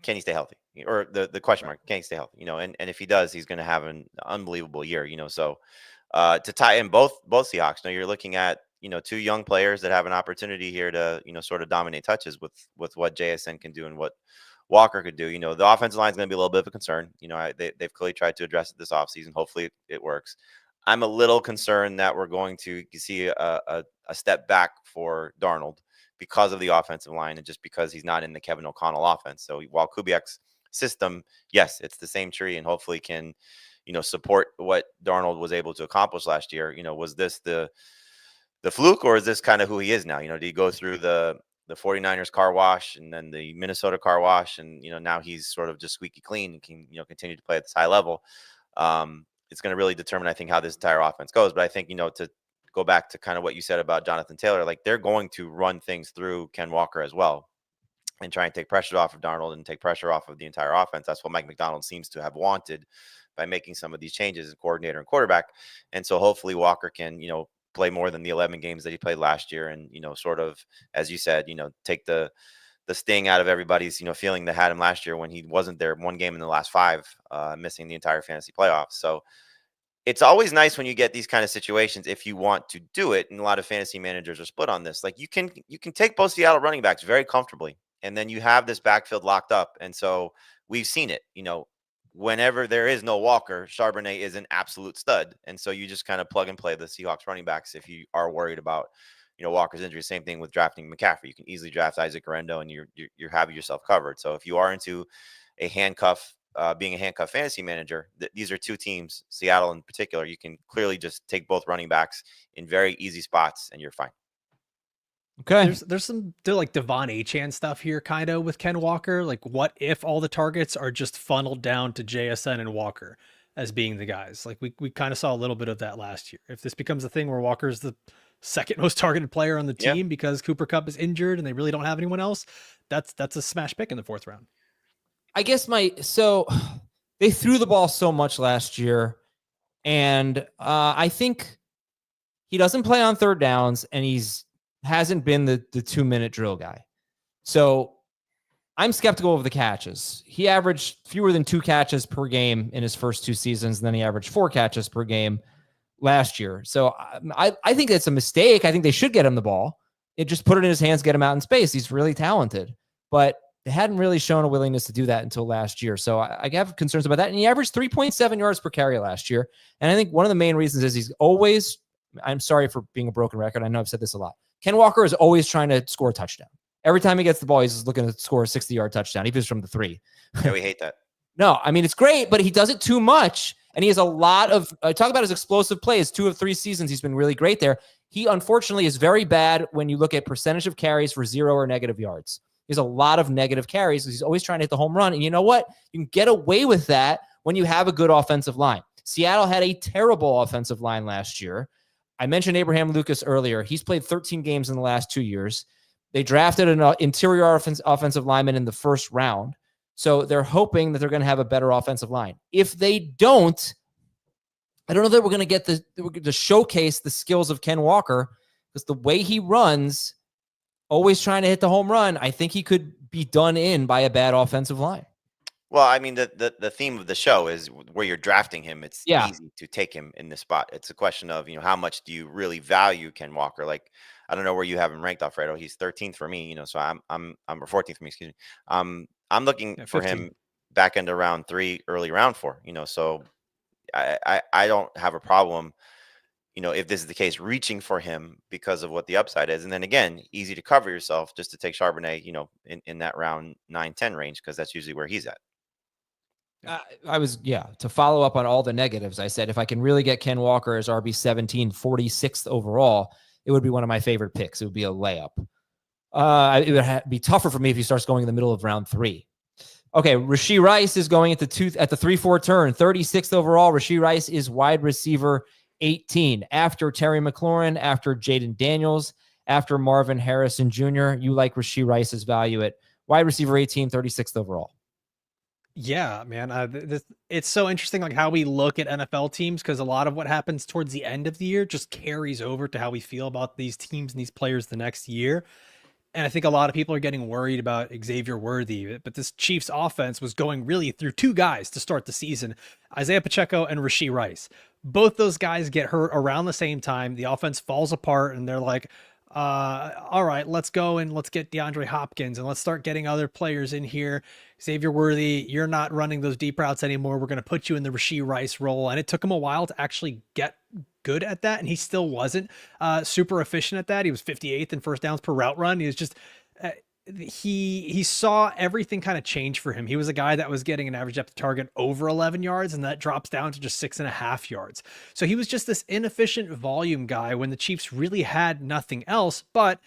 can he stay healthy? Or the question mark, can he stay healthy? And if he does, he's going to have an unbelievable year, so to tie in both Seahawks, you're looking at, 2 young players that have an opportunity here to, sort of dominate touches with what JSN can do and what Walker could do. The offensive line is going to be a little bit of a concern. They've clearly tried to address it this offseason. Hopefully it works. I'm a little concerned that we're going to see a step back for Darnold because of the offensive line and just because he's not in the Kevin O'Connell offense. So while Kubiak's system, yes, it's the same tree and hopefully can, support what Darnold was able to accomplish last year. Was this the fluke, or is this kind of who he is now? Did he go through the 49ers car wash and then the Minnesota car wash, and now he's sort of just squeaky clean and can continue to play at this high level? It's going to really determine, I think, how this entire offense goes. But I think to go back to kind of what you said about Jonathon Taylor, like, they're going to run things through Ken Walker as well and try and take pressure off of Darnold and take pressure off of the entire offense. That's what Mike McDonald seems to have wanted by making some of these changes as coordinator and quarterback. And so hopefully Walker can play more than the 11 games that he played last year, and sort of, as you said, take the sting out of everybody's feeling that had him last year when he wasn't there 1 game in the last 5, missing the entire fantasy playoffs. So it's always nice when you get these kind of situations if you want to do it, and a lot of fantasy managers are split on this. Like, you can take both Seattle running backs very comfortably, and then you have this backfield locked up. And so we've seen it, whenever there is no Walker, Charbonnet is an absolute stud. And so you just kind of plug and play the Seahawks running backs if you are worried about, Walker's injury. Same thing with drafting McCaffrey. You can easily draft Isaac Orendo and you're having yourself covered. So if you are into a handcuff, being a handcuff fantasy manager, these are 2 teams, Seattle in particular. You can clearly just take both running backs in very easy spots and you're fine. Okay. There's like Devon Achane stuff here kind of with Ken Walker. Like, what if all the targets are just funneled down to JSN and Walker as being the guys? Like, we kind of saw a little bit of that last year. If this becomes a thing where Walker's the 2nd most targeted player on the team because Cooper Kupp is injured and they really don't have anyone else, that's a smash pick in the 4th round. I guess so they threw the ball so much last year, and I think he doesn't play on 3rd downs, and hasn't been the 2-minute drill guy. So I'm skeptical of the catches. He averaged fewer than 2 catches per game in his first 2 seasons, and then he averaged 4 catches per game last year. So I think it's a mistake. I think they should get him the ball. Just put it in his hands, get him out in space. He's really talented, but they hadn't really shown a willingness to do that until last year. So I have concerns about that. And he averaged 3.7 yards per carry last year. And I think one of the main reasons is he's always, I'm sorry for being a broken record, I know I've said this a lot, Ken Walker is always trying to score a touchdown. Every time he gets the ball, he's just looking to score a 60-yard touchdown, even if it's from the 3. Yeah, we hate that. No, I mean, it's great, but he does it too much. And he has a lot of talk about his explosive plays. 2 of 3 seasons, he's been really great there. He unfortunately is very bad when you look at percentage of carries for 0 or negative yards. He has a lot of negative carries because he's always trying to hit the home run. And you know what? You can get away with that when you have a good offensive line. Seattle had a terrible offensive line last year. I mentioned Abraham Lucas earlier. He's played 13 games in the last 2 years. They drafted an interior offensive lineman in the first round. So they're hoping that they're going to have a better offensive line. If they don't, I don't know that we're going to get to showcase the skills of Ken Walker, because the way he runs, always trying to hit the home run, I think he could be done in by a bad offensive line. Well, I mean, the theme of the show is where you're drafting him. It's easy to take him in this spot. It's a question of, how much do you really value Ken Walker? Like, I don't know where you have him ranked, Alfredo. He's 13th for me, so I'm or 14th for me, excuse me. I'm looking for him back end of round 3, early round 4, so I don't have a problem, if this is the case, reaching for him because of what the upside is. And then again, easy to cover yourself just to take Charbonnet, in that round 9-10 range, because that's usually where he's at. To follow up on all the negatives, I said, if I can really get Ken Walker as RB17, 46th overall, it would be one of my favorite picks. It would be a layup. It would be tougher for me if he starts going in the middle of round 3. Okay, Rashee Rice is going at the 3-4 turn, 36th overall. Rashee Rice is wide receiver 18. After Terry McLaurin, after Jaden Daniels, after Marvin Harrison Jr., you like Rashee Rice's value at wide receiver 18, 36th overall. Yeah, man. It's so interesting, like how we look at NFL teams, because a lot of what happens towards the end of the year just carries over to how we feel about these teams and these players the next year. And I think a lot of people are getting worried about Xavier Worthy, but this Chiefs offense was going really through 2 guys to start the season, Isaiah Pacheco and Rashee Rice. Both those guys get hurt around the same time. The offense falls apart, and they're like, all right, let's go and let's get DeAndre Hopkins and let's start getting other players in here. Xavier Worthy, you're not running those deep routes anymore. We're going to put you in the Rashee Rice role. And it took him a while to actually get good at that. And he still wasn't super efficient at that. He was 58th in first downs per route run. He was just, he saw everything kind of change for him. He was a guy that was getting an average depth of target over 11 yards, and that drops down to just 6.5 yards. So he was just this inefficient volume guy when the Chiefs really had nothing else. But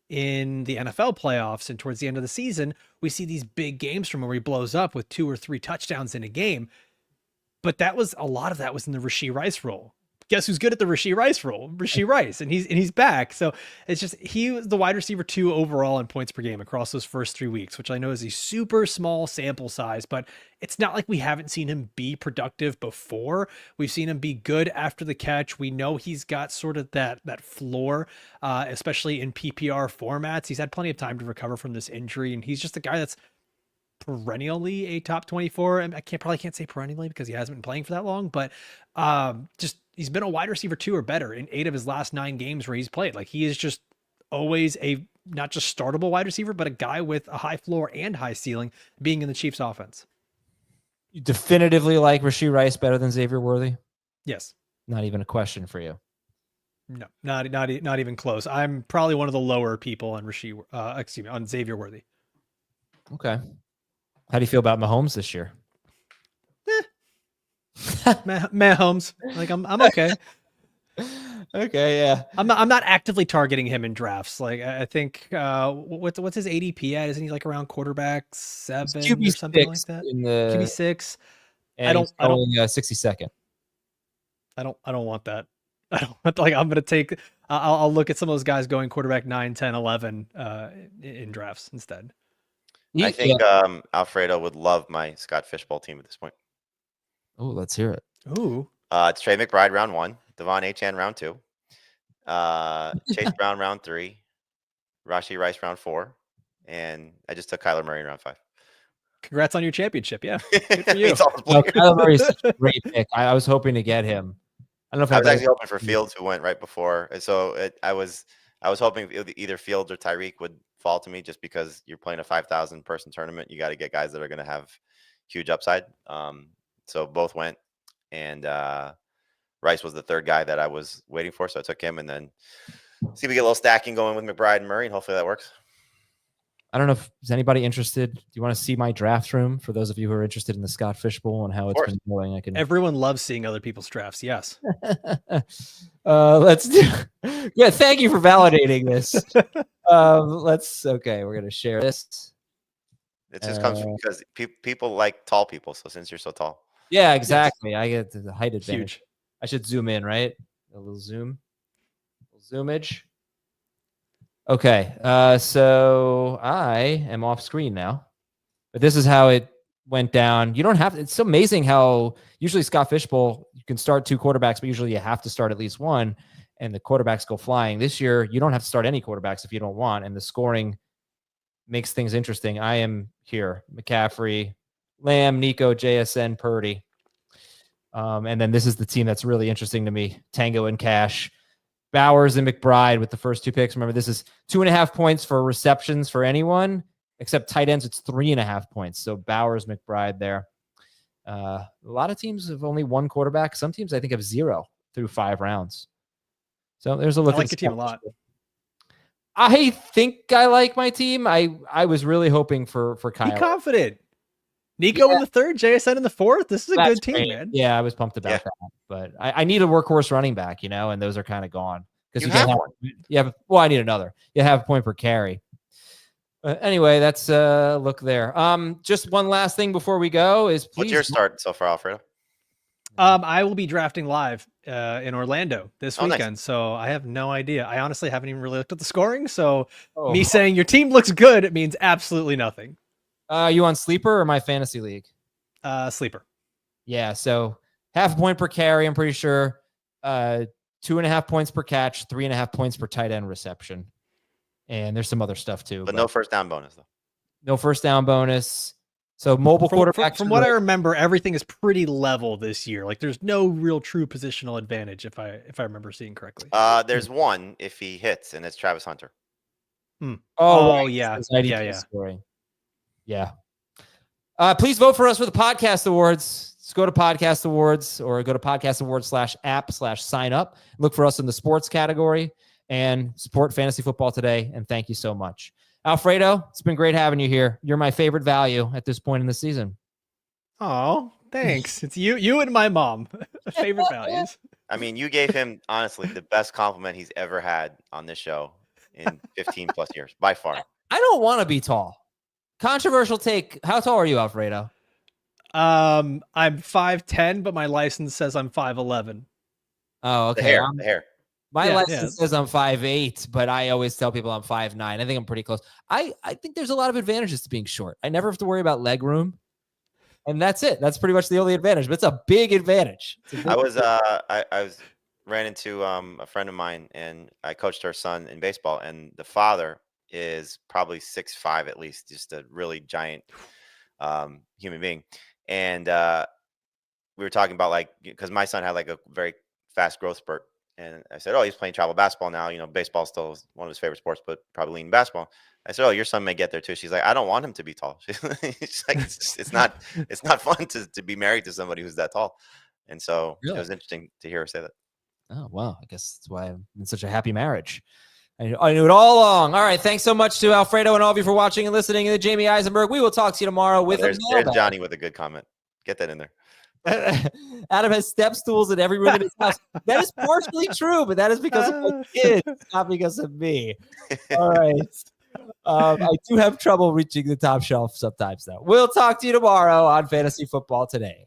in the NFL playoffs and towards the end of the season, we see these big games from where he blows up with 2 or 3 touchdowns in a game. But a lot of that was in the Rashee Rice role. Guess who's good at the Rashee Rice role? Rashee Rice, and he's back. So it's just, he was the wide receiver 2 overall in points per game across those first 3 weeks, which I know is a super small sample size, but it's not like we haven't seen him be productive before. We've seen him be good after the catch. We know he's got sort of that floor, especially in PPR formats. He's had plenty of time to recover from this injury, and he's just a guy that's perennially a top 24. And I probably can't say perennially because he hasn't been playing for that long, but just he's been a wide receiver 2 or better in 8 of his last 9 games where he's played. Like, he is just always a not just startable wide receiver, but a guy with a high floor and high ceiling being in the Chiefs offense. You definitively like Rashee Rice better than Xavier Worthy? Yes. Not even a question for you. No, not even close. I'm probably one of the lower people on on Xavier Worthy. Okay. How do you feel about Mahomes this year? Mahomes, like I'm okay. Okay, yeah. I'm not actively targeting him in drafts. Like, I think what's his ADP at? Isn't he like around quarterback 7 or something like that? In the QB 6. I don't 62nd. I don't want that. I don't want, like, I'm gonna take. I'll look at some of those guys going quarterback 9, 10, 11 in drafts instead. I think Alfredo would love my Scott Fishbowl team at this point. Oh, let's hear it. Ooh. It's Trey McBride round 1, Devon Achane round 2, Chase Brown round 3, Rashee Rice round 4, and I just took Kyler Murray in round 5. Congrats on your championship. Yeah, good for you. Kyler Murray is such a great pick. I was hoping to get him. I don't know if I was actually hoping for Fields, who went right before. And so I was hoping either Fields or Tyreek would fall to me, just because you're playing a 5,000 person tournament. You got to get guys that are going to have huge upside. So both went, and Rice was the third guy that I was waiting for. So I took him, and then see if we get a little stacking going with McBride and Murray, and hopefully that works. I don't know if is anybody interested. Do you want to see my draft room for those of you who are interested in the Scott Fishbowl and how it's been going? I can. Everyone loves seeing other people's drafts. Yes. Let's do. Yeah, thank you for validating this. Okay, we're gonna share this. It just comes from because people like tall people. So since you're so tall, yeah, exactly. Yes. I get the height advantage. Huge. I should zoom in, right? A little zoomage. Okay, so I am off screen now, but this is how it went down. You don't have to, it's amazing how usually Scott Fishbowl, you can start 2 quarterbacks, but usually you have to start at least one, and the quarterbacks go flying. This year, you don't have to start any quarterbacks if you don't want, and the scoring makes things interesting. I am here. McCaffrey, Lamb, Nico, JSN, Purdy. And then this is the team that's really interesting to me. Tango and Cash. Bowers and McBride with the first 2 picks. Remember, this is 2.5 points for receptions for anyone, except tight ends, it's 3.5 points. So Bowers, McBride there. A lot of teams have only 1 quarterback. Some teams, I think, have 0 through 5 rounds. So there's a look. I like your team a lot. I think I like my team. I was really hoping for Kyren. Be confident. Nico in the 3rd, JSN in the 4th. This is a good team, great. Man. Yeah, I was pumped about that. But I need a workhorse running back, and those are kind of gone. Because you have one. I need another. You have a point per carry. Anyway, that's a look there. Just one last thing before we go is please. What's your start so far, Alfredo? I will be drafting live in Orlando this weekend, nice. So I have no idea. I honestly haven't even really looked at the scoring, so me saying your team looks good, it means absolutely nothing. You on Sleeper or my fantasy league? Sleeper. Yeah, so 0.5 point per carry, I'm pretty sure. 2.5 points per catch, 3.5 points per tight end reception. And there's some other stuff too. But no first down bonus, though. No first down bonus. So mobile quarterback. From what I remember, everything is pretty level this year. Like there's no real true positional advantage if I remember seeing correctly. There's one if he hits, and it's Travis Hunter. Oh, yeah. Yeah. Please vote for us for the Podcast Awards. Just go to Podcast Awards or go to Podcast Awards /app/sign up. Look for us in the sports category and support fantasy football today. And thank you so much. Alfredo, it's been great having you here. You're my favorite value at this point in the season. Oh, thanks. It's you and my mom. Favorite values. I mean, you gave him, honestly, the best compliment he's ever had on this show in 15 plus years, by far. I don't want to be tall. Controversial take. How tall are you, Alfredo? I'm 5'10", but my license says I'm 5'11". Oh, okay. The hair. My license says I'm 5'8", but I always tell people I'm 5'9". I think I'm pretty close. I think there's a lot of advantages to being short. I never have to worry about leg room. And that's it. That's pretty much the only advantage, but it's a big advantage. I ran into a friend of mine, and I coached her son in baseball, and the father is probably 6'5" at least, just a really giant human being. And we were talking about because my son had a very fast growth spurt. And I said, he's playing travel basketball now. Baseball still is one of his favorite sports, but probably leaning basketball. I said, your son may get there too. She's like, I don't want him to be tall. She's like, it's not fun to be married to somebody who's that tall. And so It was interesting to hear her say that. Oh, wow. I guess that's why I'm in such a happy marriage. I knew it all along. All right. Thanks so much to Alfredo and all of you for watching and listening to Jamey Eisenberg. We will talk to you tomorrow with there's Johnny with a good comment. Get that in there. Adam has step stools in every room in his house. That is partially true, but that is because of my kids, not because of me. All right. I do have trouble reaching the top shelf sometimes, though. We'll talk to you tomorrow on Fantasy Football Today.